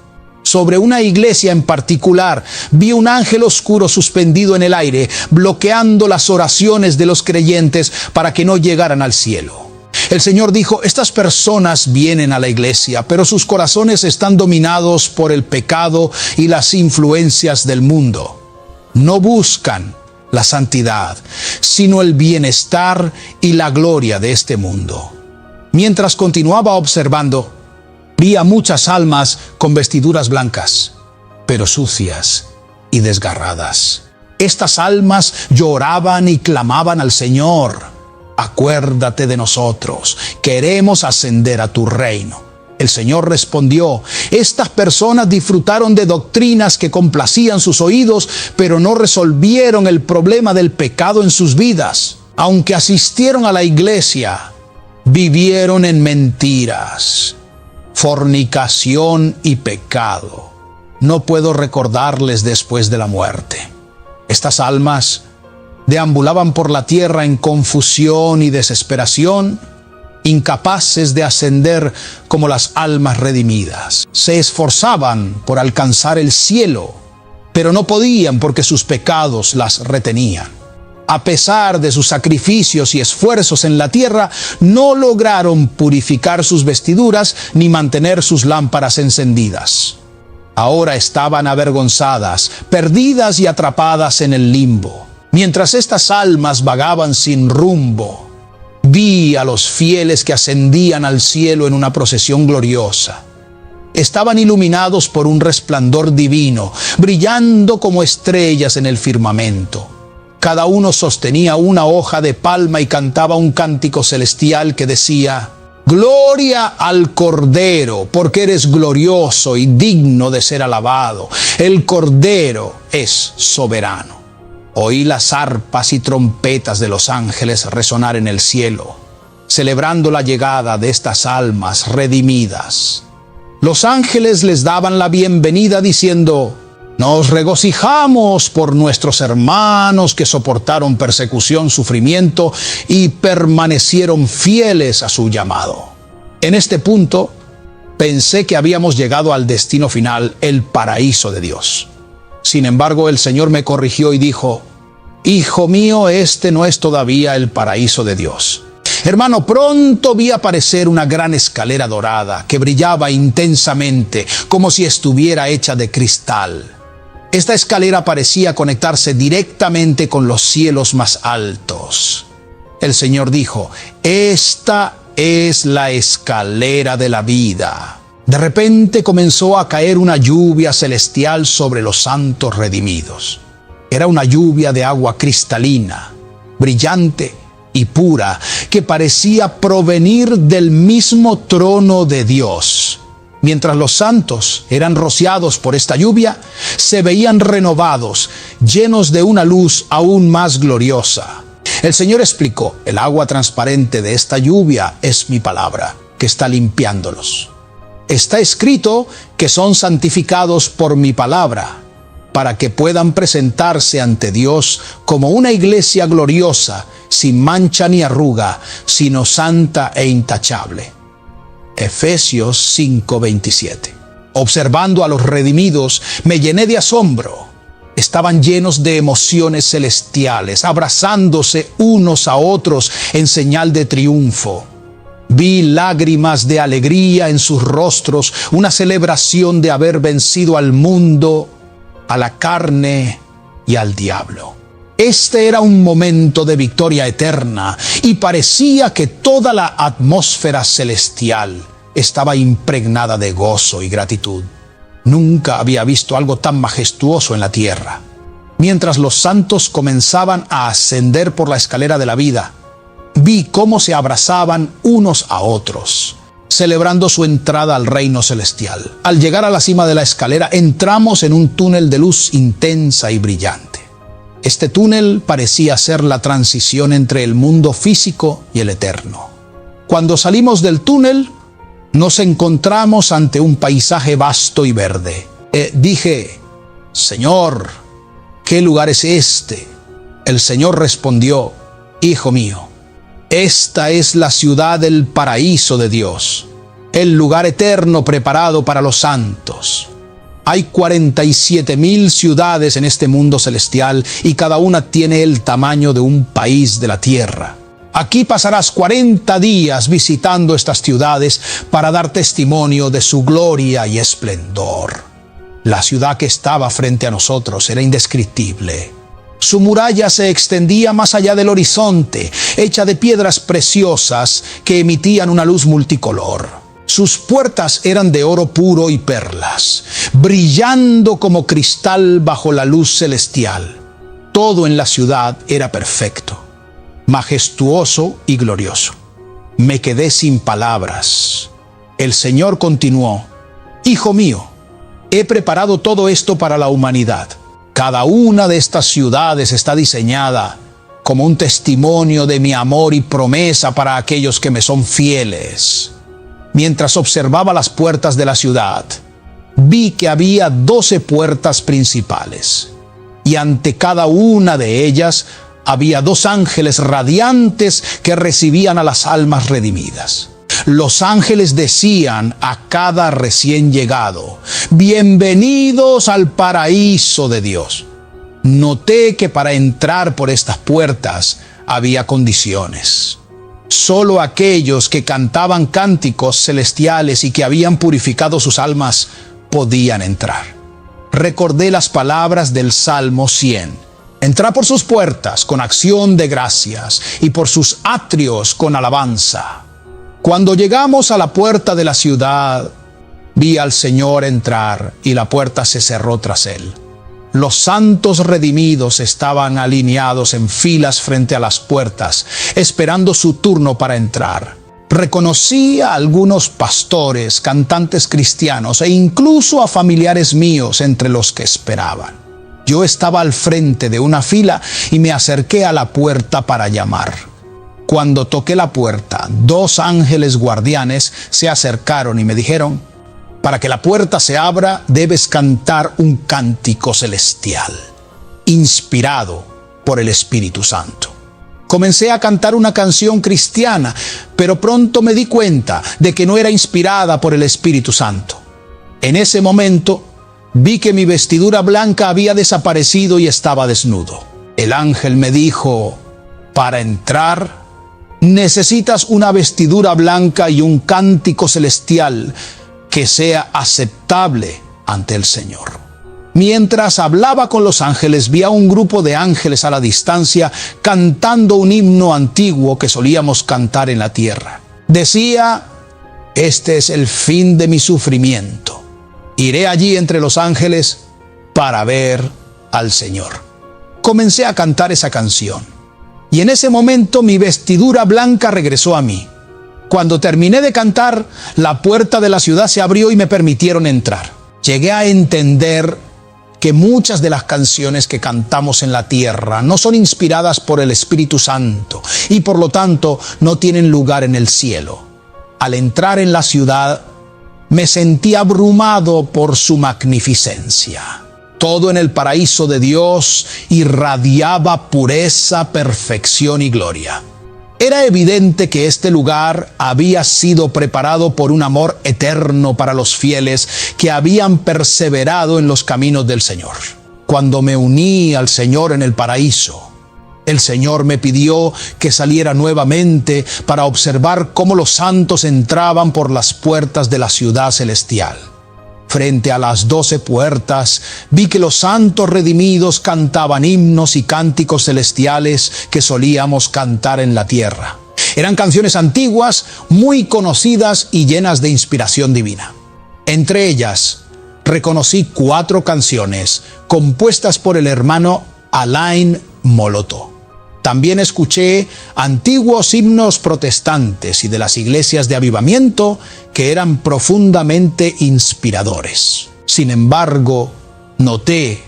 Sobre una iglesia en particular, vi un ángel oscuro suspendido en el aire, bloqueando las oraciones de los creyentes para que no llegaran al cielo. El Señor dijo: estas personas vienen a la iglesia, pero sus corazones están dominados por el pecado y las influencias del mundo. No buscan la santidad, sino el bienestar y la gloria de este mundo. Mientras continuaba observando, vi a muchas almas con vestiduras blancas, pero sucias y desgarradas. Estas almas lloraban y clamaban al Señor: acuérdate de nosotros, queremos ascender a tu reino. El Señor respondió: estas personas disfrutaron de doctrinas que complacían sus oídos, pero no resolvieron el problema del pecado en sus vidas. Aunque asistieron a la iglesia, vivieron en mentiras, fornicación y pecado. No puedo recordarles después de la muerte. Estas almas deambulaban por la tierra en confusión y desesperación, incapaces de ascender como las almas redimidas. Se esforzaban por alcanzar el cielo, pero no podían porque sus pecados las retenían. A pesar de sus sacrificios y esfuerzos en la tierra, no lograron purificar sus vestiduras ni mantener sus lámparas encendidas. Ahora estaban avergonzadas, perdidas y atrapadas en el limbo. Mientras estas almas vagaban sin rumbo, vi a los fieles que ascendían al cielo en una procesión gloriosa. Estaban iluminados por un resplandor divino, brillando como estrellas en el firmamento. Cada uno sostenía una hoja de palma y cantaba un cántico celestial que decía: gloria al Cordero, porque eres glorioso y digno de ser alabado. El Cordero es soberano. Oí las arpas y trompetas de los ángeles resonar en el cielo, celebrando la llegada de estas almas redimidas. Los ángeles les daban la bienvenida diciendo: nos regocijamos por nuestros hermanos que soportaron persecución, sufrimiento y permanecieron fieles a su llamado. En este punto, pensé que habíamos llegado al destino final, el paraíso de Dios. Sin embargo, el Señor me corrigió y dijo: hijo mío, este no es todavía el paraíso de Dios. Hermano, pronto vi aparecer una gran escalera dorada que brillaba intensamente, como si estuviera hecha de cristal. Esta escalera parecía conectarse directamente con los cielos más altos. El Señor dijo: esta es la escalera de la vida. De repente comenzó a caer una lluvia celestial sobre los santos redimidos. Era una lluvia de agua cristalina, brillante y pura, que parecía provenir del mismo trono de Dios. Mientras los santos eran rociados por esta lluvia, se veían renovados, llenos de una luz aún más gloriosa. El Señor explicó: el agua transparente de esta lluvia es mi palabra, que está limpiándolos. Está escrito que son santificados por mi palabra, para que puedan presentarse ante Dios como una iglesia gloriosa, sin mancha ni arruga, sino santa e intachable. Efesios 5:27. Observando a los redimidos, me llené de asombro. Estaban llenos de emociones celestiales, abrazándose unos a otros en señal de triunfo. Vi lágrimas de alegría en sus rostros, una celebración de haber vencido al mundo, a la carne y al diablo. Este era un momento de victoria eterna y parecía que toda la atmósfera celestial estaba impregnada de gozo y gratitud. Nunca había visto algo tan majestuoso en la tierra. Mientras los santos comenzaban a ascender por la escalera de la vida, vi cómo se abrazaban unos a otros, celebrando su entrada al reino celestial. Al llegar a la cima de la escalera, entramos en un túnel de luz intensa y brillante. Este túnel parecía ser la transición entre el mundo físico y el eterno. Cuando salimos del túnel, nos encontramos ante un paisaje vasto y verde. Dije: Señor, ¿qué lugar es este? El Señor respondió: Hijo mío, esta es la ciudad del paraíso de Dios, el lugar eterno preparado para los santos. Hay 47,000 ciudades en este mundo celestial y cada una tiene el tamaño de un país de la tierra. Aquí pasarás 40 días visitando estas ciudades para dar testimonio de su gloria y esplendor. La ciudad que estaba frente a nosotros era indescriptible. Su muralla se extendía más allá del horizonte, hecha de piedras preciosas que emitían una luz multicolor. Sus puertas eran de oro puro y perlas, brillando como cristal bajo la luz celestial. Todo en la ciudad era perfecto, majestuoso y glorioso. Me quedé sin palabras. El Señor continuó: Hijo mío, he preparado todo esto para la humanidad. Cada una de estas ciudades está diseñada como un testimonio de mi amor y promesa para aquellos que me son fieles. Mientras observaba las puertas de la ciudad, vi que había 12 puertas principales, y ante cada una de ellas había 2 ángeles radiantes que recibían a las almas redimidas. Los ángeles decían a cada recién llegado: bienvenidos al paraíso de Dios. Noté que para entrar por estas puertas había condiciones. Solo aquellos que cantaban cánticos celestiales y que habían purificado sus almas podían entrar. Recordé las palabras del Salmo 100. Entrad por sus puertas con acción de gracias y por sus atrios con alabanza. Cuando llegamos a la puerta de la ciudad, vi al Señor entrar y la puerta se cerró tras él. Los santos redimidos estaban alineados en filas frente a las puertas, esperando su turno para entrar. Reconocí a algunos pastores, cantantes cristianos e incluso a familiares míos entre los que esperaban. Yo estaba al frente de una fila y me acerqué a la puerta para llamar. Cuando toqué la puerta, 2 ángeles guardianes se acercaron y me dijeron: para que la puerta se abra, debes cantar un cántico celestial, inspirado por el Espíritu Santo. Comencé a cantar una canción cristiana, pero pronto me di cuenta de que no era inspirada por el Espíritu Santo. En ese momento, vi que mi vestidura blanca había desaparecido y estaba desnudo. El ángel me dijo: para entrar, Necesitas una vestidura blanca y un cántico celestial que sea aceptable ante el Señor. Mientras hablaba con los ángeles, vi a un grupo de ángeles a la distancia cantando un himno antiguo que solíamos cantar en la tierra. Decía: este es el fin de mi sufrimiento. Iré allí entre los ángeles para ver al Señor. Comencé a cantar esa canción, y en ese momento mi vestidura blanca regresó a mí. Cuando terminé de cantar, la puerta de la ciudad se abrió y me permitieron entrar. Llegué a entender que muchas de las canciones que cantamos en la tierra no son inspiradas por el Espíritu Santo y por lo tanto no tienen lugar en el cielo. Al entrar en la ciudad, me sentí abrumado por su magnificencia. Todo en el paraíso de Dios irradiaba pureza, perfección y gloria. Era evidente que este lugar había sido preparado por un amor eterno para los fieles que habían perseverado en los caminos del Señor. Cuando me uní al Señor en el paraíso, el Señor me pidió que saliera nuevamente para observar cómo los santos entraban por las puertas de la ciudad celestial. Frente a las 12 puertas, vi que los santos redimidos cantaban himnos y cánticos celestiales que solíamos cantar en la tierra. Eran canciones antiguas, muy conocidas y llenas de inspiración divina. Entre ellas, reconocí 4 canciones compuestas por el hermano Alain Moloto. También escuché antiguos himnos protestantes y de las iglesias de avivamiento que eran profundamente inspiradores. Sin embargo, noté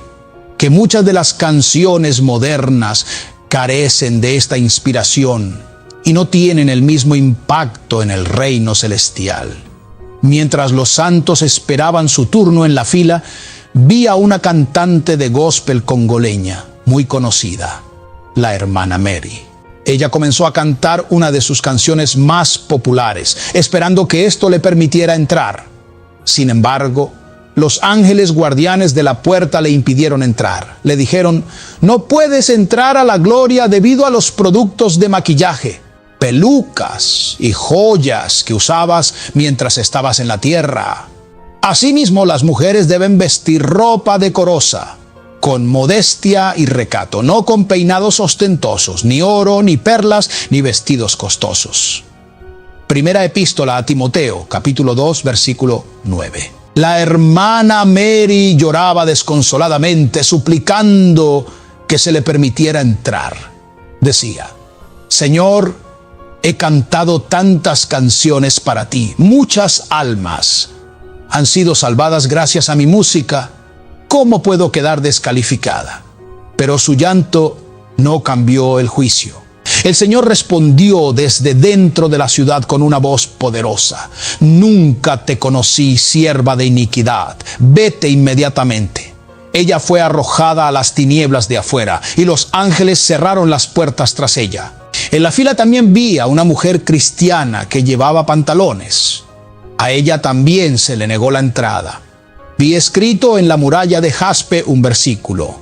que muchas de las canciones modernas carecen de esta inspiración y no tienen el mismo impacto en el reino celestial. Mientras los santos esperaban su turno en la fila, vi a una cantante de gospel congoleña muy conocida, la hermana Mary. Ella comenzó a cantar una de sus canciones más populares, esperando que esto le permitiera entrar. Sin embargo, los ángeles guardianes de la puerta le impidieron entrar. Le dijeron: no puedes entrar a la gloria debido a los productos de maquillaje, pelucas y joyas que usabas mientras estabas en la tierra. Asimismo, las mujeres deben vestir ropa decorosa, con modestia y recato, no con peinados ostentosos, ni oro, ni perlas, ni vestidos costosos. Primera epístola a Timoteo, capítulo 2, versículo 9. La hermana Mary lloraba desconsoladamente, suplicando que se le permitiera entrar. Decía: Señor, he cantado tantas canciones para ti, muchas almas han sido salvadas gracias a mi música. ¿Cómo puedo quedar descalificada? Pero su llanto no cambió el juicio. El Señor respondió desde dentro de la ciudad con una voz poderosa: nunca te conocí, sierva de iniquidad. Vete inmediatamente. Ella fue arrojada a las tinieblas de afuera, y los ángeles cerraron las puertas tras ella. En la fila también vi a una mujer cristiana que llevaba pantalones. A ella también se le negó la entrada. Vi escrito en la muralla de jaspe un versículo: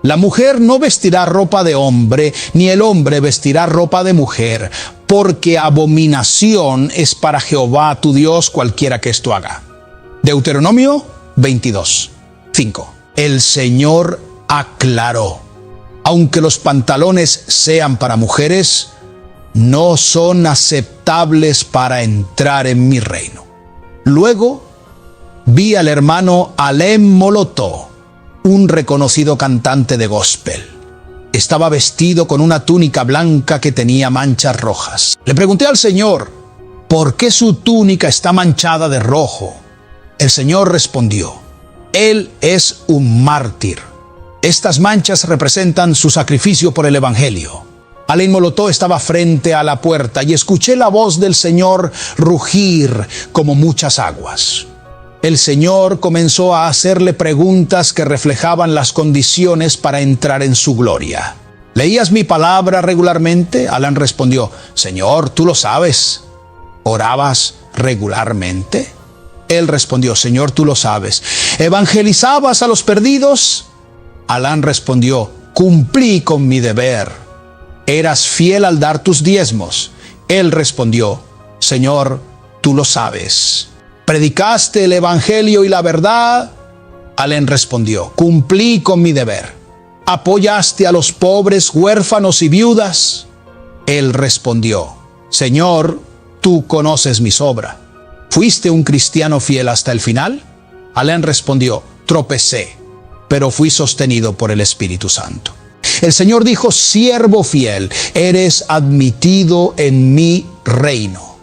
la mujer no vestirá ropa de hombre, ni el hombre vestirá ropa de mujer, porque abominación es para Jehová tu Dios cualquiera que esto haga. Deuteronomio 22, 5. El Señor aclaró: aunque los pantalones sean para mujeres, no son aceptables para entrar en mi reino. Luego vi al hermano Alain Moloto, un reconocido cantante de gospel. Estaba vestido con una túnica blanca que tenía manchas rojas. Le pregunté al Señor: ¿por qué su túnica está manchada de rojo? El Señor respondió: Él es un mártir. Estas manchas representan su sacrificio por el Evangelio. Alain Moloto estaba frente a la puerta y escuché la voz del Señor rugir como muchas aguas. El Señor comenzó a hacerle preguntas que reflejaban las condiciones para entrar en su gloria. ¿Leías mi palabra regularmente? Alain respondió: Señor, tú lo sabes. ¿Orabas regularmente? Él respondió: Señor, tú lo sabes. ¿Evangelizabas a los perdidos? Alain respondió: cumplí con mi deber. ¿Eras fiel al dar tus diezmos? Él respondió: Señor, tú lo sabes. ¿Predicaste el evangelio y la verdad? Alén respondió: cumplí con mi deber. ¿Apoyaste a los pobres, huérfanos y viudas? Él respondió: Señor, tú conoces mis obras. ¿Fuiste un cristiano fiel hasta el final? Alén respondió: tropecé, pero fui sostenido por el Espíritu Santo. El Señor dijo: siervo fiel, eres admitido en mi reino.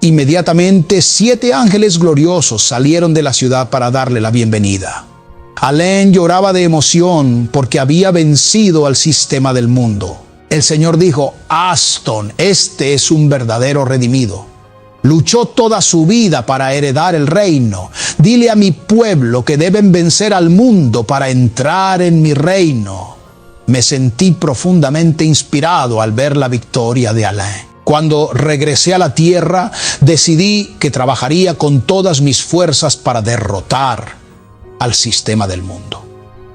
Inmediatamente 7 ángeles gloriosos salieron de la ciudad para darle la bienvenida. Alén lloraba de emoción porque había vencido al sistema del mundo. El Señor dijo: Aston, este es un verdadero redimido. Luchó toda su vida para heredar el reino. Dile a mi pueblo que deben vencer al mundo para entrar en mi reino. Me sentí profundamente inspirado al ver la victoria de Alén. Cuando regresé a la tierra, decidí que trabajaría con todas mis fuerzas para derrotar al sistema del mundo.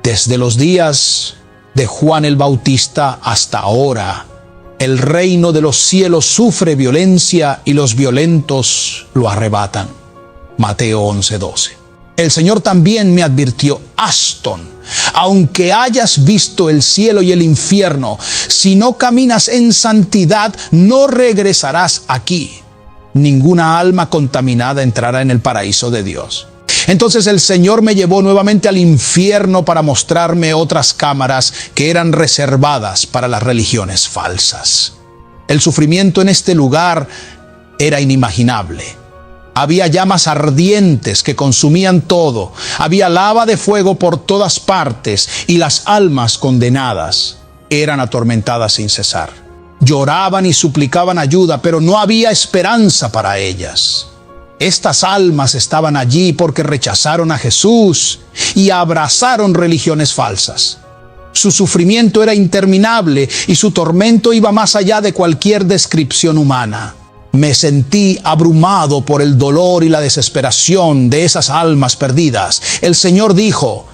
Desde los días de Juan el Bautista hasta ahora, el reino de los cielos sufre violencia y los violentos lo arrebatan. Mateo 11:12. El Señor también me advirtió: Aston, aunque hayas visto el cielo y el infierno, si no caminas en santidad, no regresarás aquí. Ninguna alma contaminada entrará en el paraíso de Dios. Entonces el Señor me llevó nuevamente al infierno para mostrarme otras cámaras que eran reservadas para las religiones falsas. El sufrimiento en este lugar era inimaginable. Había llamas ardientes que consumían todo. Había lava de fuego por todas partes y las almas condenadas eran atormentadas sin cesar. Lloraban y suplicaban ayuda, pero no había esperanza para ellas. Estas almas estaban allí porque rechazaron a Jesús y abrazaron religiones falsas. Su sufrimiento era interminable y su tormento iba más allá de cualquier descripción humana. Me sentí abrumado por el dolor y la desesperación de esas almas perdidas. El Señor dijo: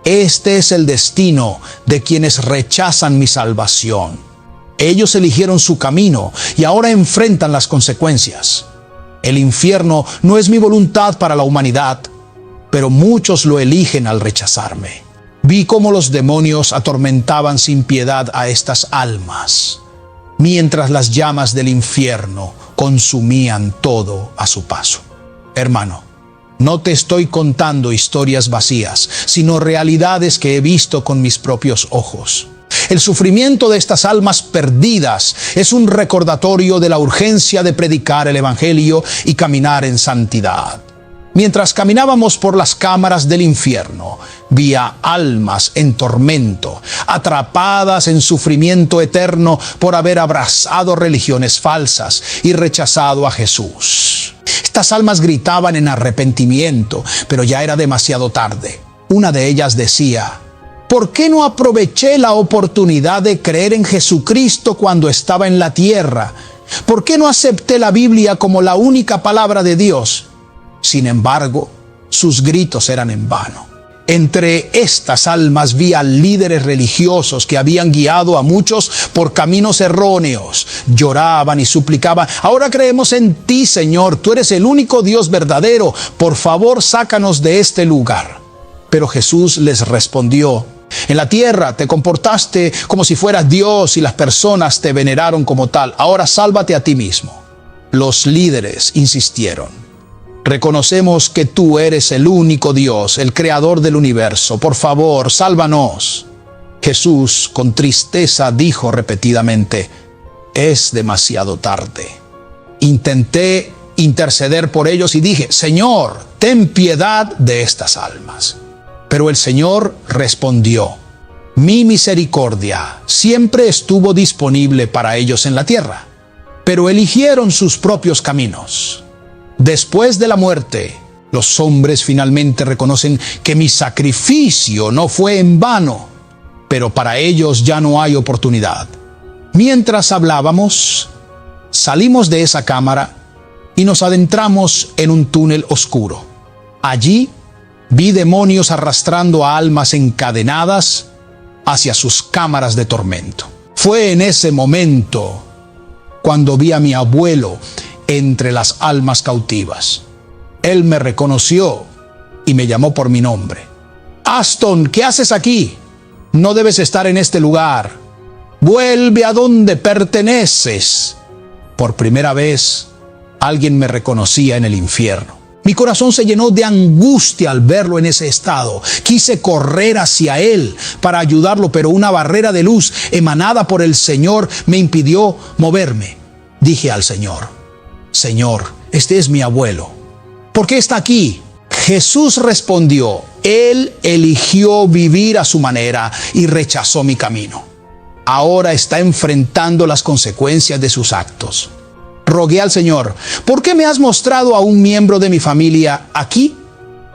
este es el destino de quienes rechazan mi salvación. Ellos eligieron su camino y ahora enfrentan las consecuencias. El infierno no es mi voluntad para la humanidad, pero muchos lo eligen al rechazarme. Vi cómo los demonios atormentaban sin piedad a estas almas, mientras las llamas del infierno consumían todo a su paso. Hermano, no te estoy contando historias vacías, sino realidades que he visto con mis propios ojos. El sufrimiento de estas almas perdidas es un recordatorio de la urgencia de predicar el evangelio y caminar en santidad. Mientras caminábamos por las cámaras del infierno, vi a almas en tormento, atrapadas en sufrimiento eterno por haber abrazado religiones falsas y rechazado a Jesús. Estas almas gritaban en arrepentimiento, pero ya era demasiado tarde. Una de ellas decía: ¿por qué no aproveché la oportunidad de creer en Jesucristo cuando estaba en la tierra? ¿Por qué no acepté la Biblia como la única palabra de Dios? Sin embargo, sus gritos eran en vano. Entre estas almas vi a líderes religiosos que habían guiado a muchos por caminos erróneos. Lloraban y suplicaban: ahora creemos en ti, Señor, tú eres el único Dios verdadero, por favor sácanos de este lugar. Pero Jesús les respondió: en la tierra te comportaste como si fueras Dios y las personas te veneraron como tal. Ahora sálvate a ti mismo. Los líderes insistieron: reconocemos que tú eres el único Dios, el creador del universo. Por favor, sálvanos. Jesús, con tristeza, dijo repetidamente: es demasiado tarde. Intenté interceder por ellos y dije: Señor, ten piedad de estas almas. Pero el Señor respondió: mi misericordia siempre estuvo disponible para ellos en la tierra, pero eligieron sus propios caminos. Después de la muerte, los hombres finalmente reconocen que mi sacrificio no fue en vano, pero para ellos ya no hay oportunidad. Mientras hablábamos, salimos de esa cámara y nos adentramos en un túnel oscuro. Allí vi demonios arrastrando a almas encadenadas hacia sus cámaras de tormento. Fue en ese momento cuando vi a mi abuelo entre las almas cautivas. Él me reconoció y me llamó por mi nombre. Aston, ¿qué haces aquí? No debes estar en este lugar. Vuelve a donde perteneces. Por primera vez, alguien me reconocía en el infierno. Mi corazón se llenó de angustia al verlo en ese estado. Quise correr hacia él para ayudarlo, pero una barrera de luz emanada por el Señor me impidió moverme. Dije al Señor: Señor, este es mi abuelo. ¿Por qué está aquí? Jesús respondió: Él eligió vivir a su manera y rechazó mi camino. Ahora está enfrentando las consecuencias de sus actos. Rogué al Señor: ¿por qué me has mostrado a un miembro de mi familia aquí?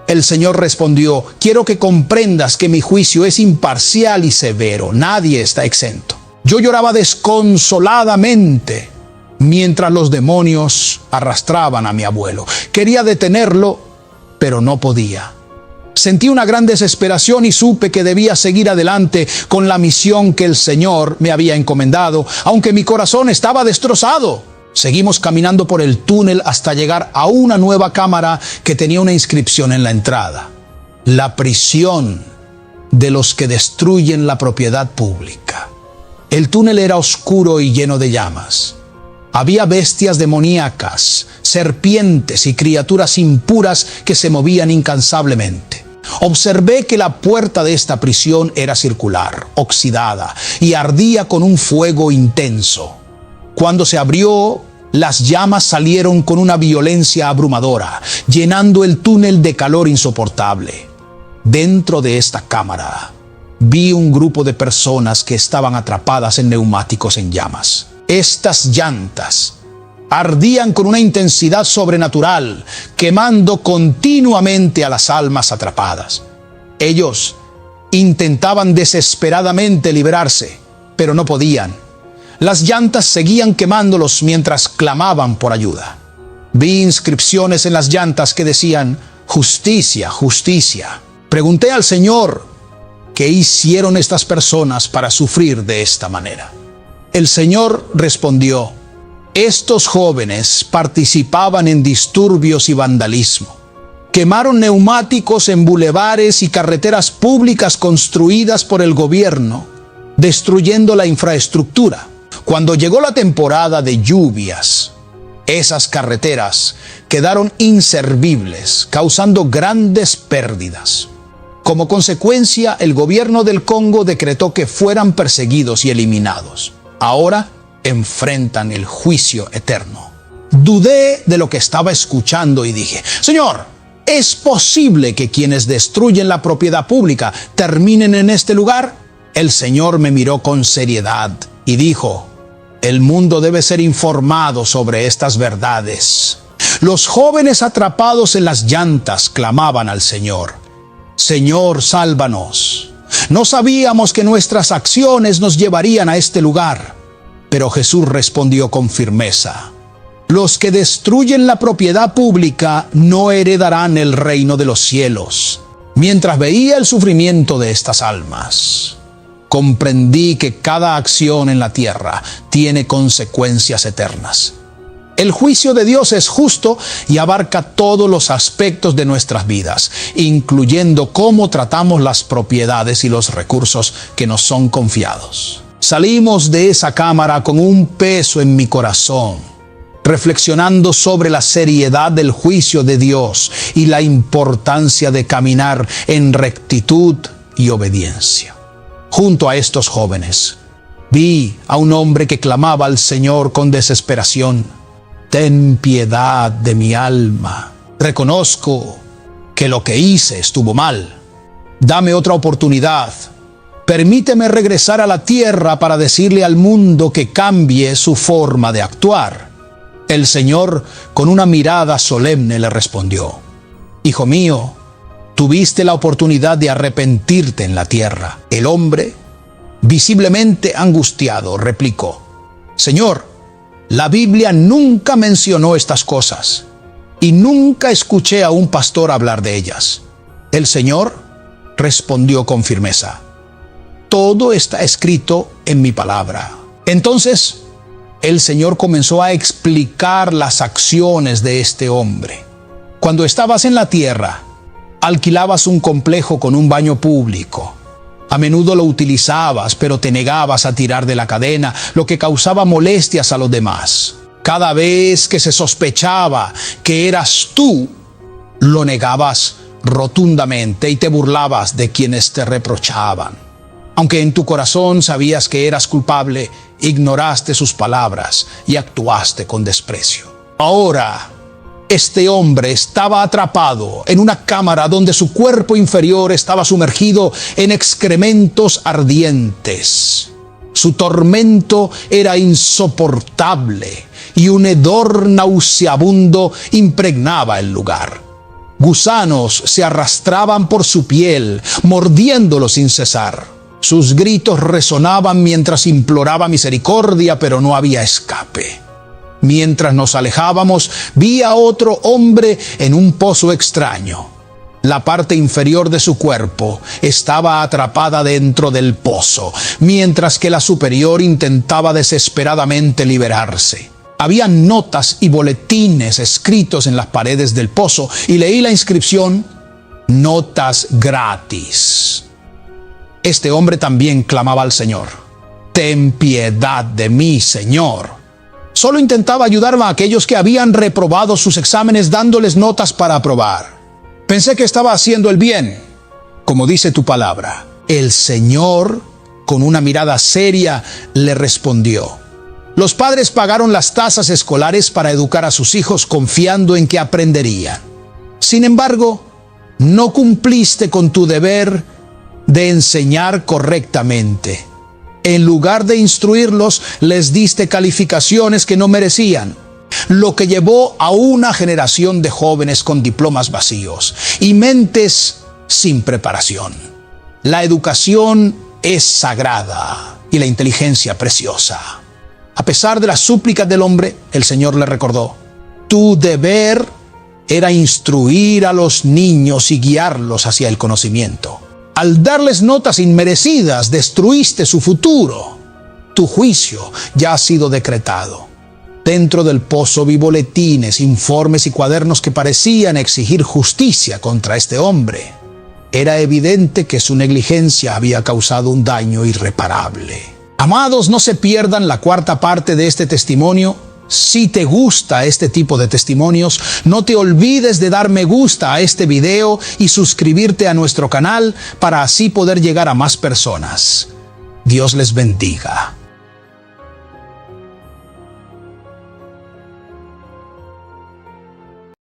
El Señor respondió: quiero que comprendas que mi juicio es imparcial y severo. Nadie está exento. Yo lloraba desconsoladamente mientras los demonios arrastraban a mi abuelo. Quería detenerlo, pero no podía. Sentí una gran desesperación y supe que debía seguir adelante con la misión que el Señor me había encomendado, aunque mi corazón estaba destrozado. Seguimos caminando por el túnel hasta llegar a una nueva cámara que tenía una inscripción en la entrada: la prisión de los que destruyen la propiedad pública. El túnel era oscuro y lleno de llamas. Había bestias demoníacas, serpientes y criaturas impuras que se movían incansablemente. Observé que la puerta de esta prisión era circular, oxidada y ardía con un fuego intenso. Cuando se abrió, las llamas salieron con una violencia abrumadora, llenando el túnel de calor insoportable. Dentro de esta cámara, vi un grupo de personas que estaban atrapadas en neumáticos en llamas. Estas llantas ardían con una intensidad sobrenatural, quemando continuamente a las almas atrapadas. Ellos intentaban desesperadamente liberarse, pero no podían. Las llantas seguían quemándolos mientras clamaban por ayuda. Vi inscripciones en las llantas que decían: justicia, justicia. Pregunté al Señor: ¿qué hicieron estas personas para sufrir de esta manera? El Señor respondió: estos jóvenes participaban en disturbios y vandalismo. Quemaron neumáticos en bulevares y carreteras públicas construidas por el gobierno, destruyendo la infraestructura. Cuando llegó la temporada de lluvias, esas carreteras quedaron inservibles, causando grandes pérdidas. Como consecuencia, el gobierno del Congo decretó que fueran perseguidos y eliminados. Ahora enfrentan el juicio eterno. Dudé de lo que estaba escuchando y dije: Señor, ¿es posible que quienes destruyen la propiedad pública terminen en este lugar? El Señor me miró con seriedad y dijo: el mundo debe ser informado sobre estas verdades. Los jóvenes atrapados en las llantas clamaban al Señor: Señor, sálvanos. No sabíamos que nuestras acciones nos llevarían a este lugar. Pero Jesús respondió con firmeza: los que destruyen la propiedad pública no heredarán el reino de los cielos. Mientras veía el sufrimiento de estas almas, comprendí que cada acción en la tierra tiene consecuencias eternas. El juicio de Dios es justo y abarca todos los aspectos de nuestras vidas, incluyendo cómo tratamos las propiedades y los recursos que nos son confiados. Salimos de esa cámara con un peso en mi corazón, reflexionando sobre la seriedad del juicio de Dios y la importancia de caminar en rectitud y obediencia. Junto a estos jóvenes, vi a un hombre que clamaba al Señor con desesperación: ten piedad de mi alma. Reconozco que lo que hice estuvo mal. Dame otra oportunidad. Permíteme regresar a la tierra para decirle al mundo que cambie su forma de actuar. El Señor, con una mirada solemne, le respondió: hijo mío, tuviste la oportunidad de arrepentirte en la tierra. El hombre, visiblemente angustiado, replicó: Señor, la Biblia nunca mencionó estas cosas y nunca escuché a un pastor hablar de ellas. El Señor respondió con firmeza: todo está escrito en mi palabra. Entonces el Señor comenzó a explicar las acciones de este hombre. Cuando estabas en la tierra, alquilabas un complejo con un baño público. A menudo lo utilizabas, pero te negabas a tirar de la cadena, lo que causaba molestias a los demás. Cada vez que se sospechaba que eras tú, lo negabas rotundamente y te burlabas de quienes te reprochaban. Aunque en tu corazón sabías que eras culpable, ignoraste sus palabras y actuaste con desprecio. Ahora, este hombre estaba atrapado en una cámara donde su cuerpo inferior estaba sumergido en excrementos ardientes. Su tormento era insoportable y un hedor nauseabundo impregnaba el lugar. Gusanos se arrastraban por su piel, mordiéndolo sin cesar. Sus gritos resonaban mientras imploraba misericordia, pero no había escape. Mientras nos alejábamos, vi a otro hombre en un pozo extraño. La parte inferior de su cuerpo estaba atrapada dentro del pozo, mientras que la superior intentaba desesperadamente liberarse. Había notas y boletines escritos en las paredes del pozo y leí la inscripción: notas gratis. Este hombre también clamaba al Señor: ten piedad de mí, Señor. Solo intentaba ayudar a aquellos que habían reprobado sus exámenes dándoles notas para aprobar. Pensé que estaba haciendo el bien, como dice tu palabra. El Señor, con una mirada seria, le respondió: los padres pagaron las tasas escolares para educar a sus hijos confiando en que aprenderían. Sin embargo, no cumpliste con tu deber de enseñar correctamente. En lugar de instruirlos, les diste calificaciones que no merecían, lo que llevó a una generación de jóvenes con diplomas vacíos y mentes sin preparación. La educación es sagrada y la inteligencia preciosa. A pesar de las súplicas del hombre, el Señor le recordó: tu deber era instruir a los niños y guiarlos hacia el conocimiento. Al darles notas inmerecidas, destruiste su futuro. Tu juicio ya ha sido decretado. Dentro del pozo vi boletines, informes y cuadernos que parecían exigir justicia contra este hombre. Era evidente que su negligencia había causado un daño irreparable. Amados, no se pierdan la cuarta parte de este testimonio. Si te gusta este tipo de testimonios, no te olvides de dar me gusta a este video y suscribirte a nuestro canal para así poder llegar a más personas. Dios les bendiga.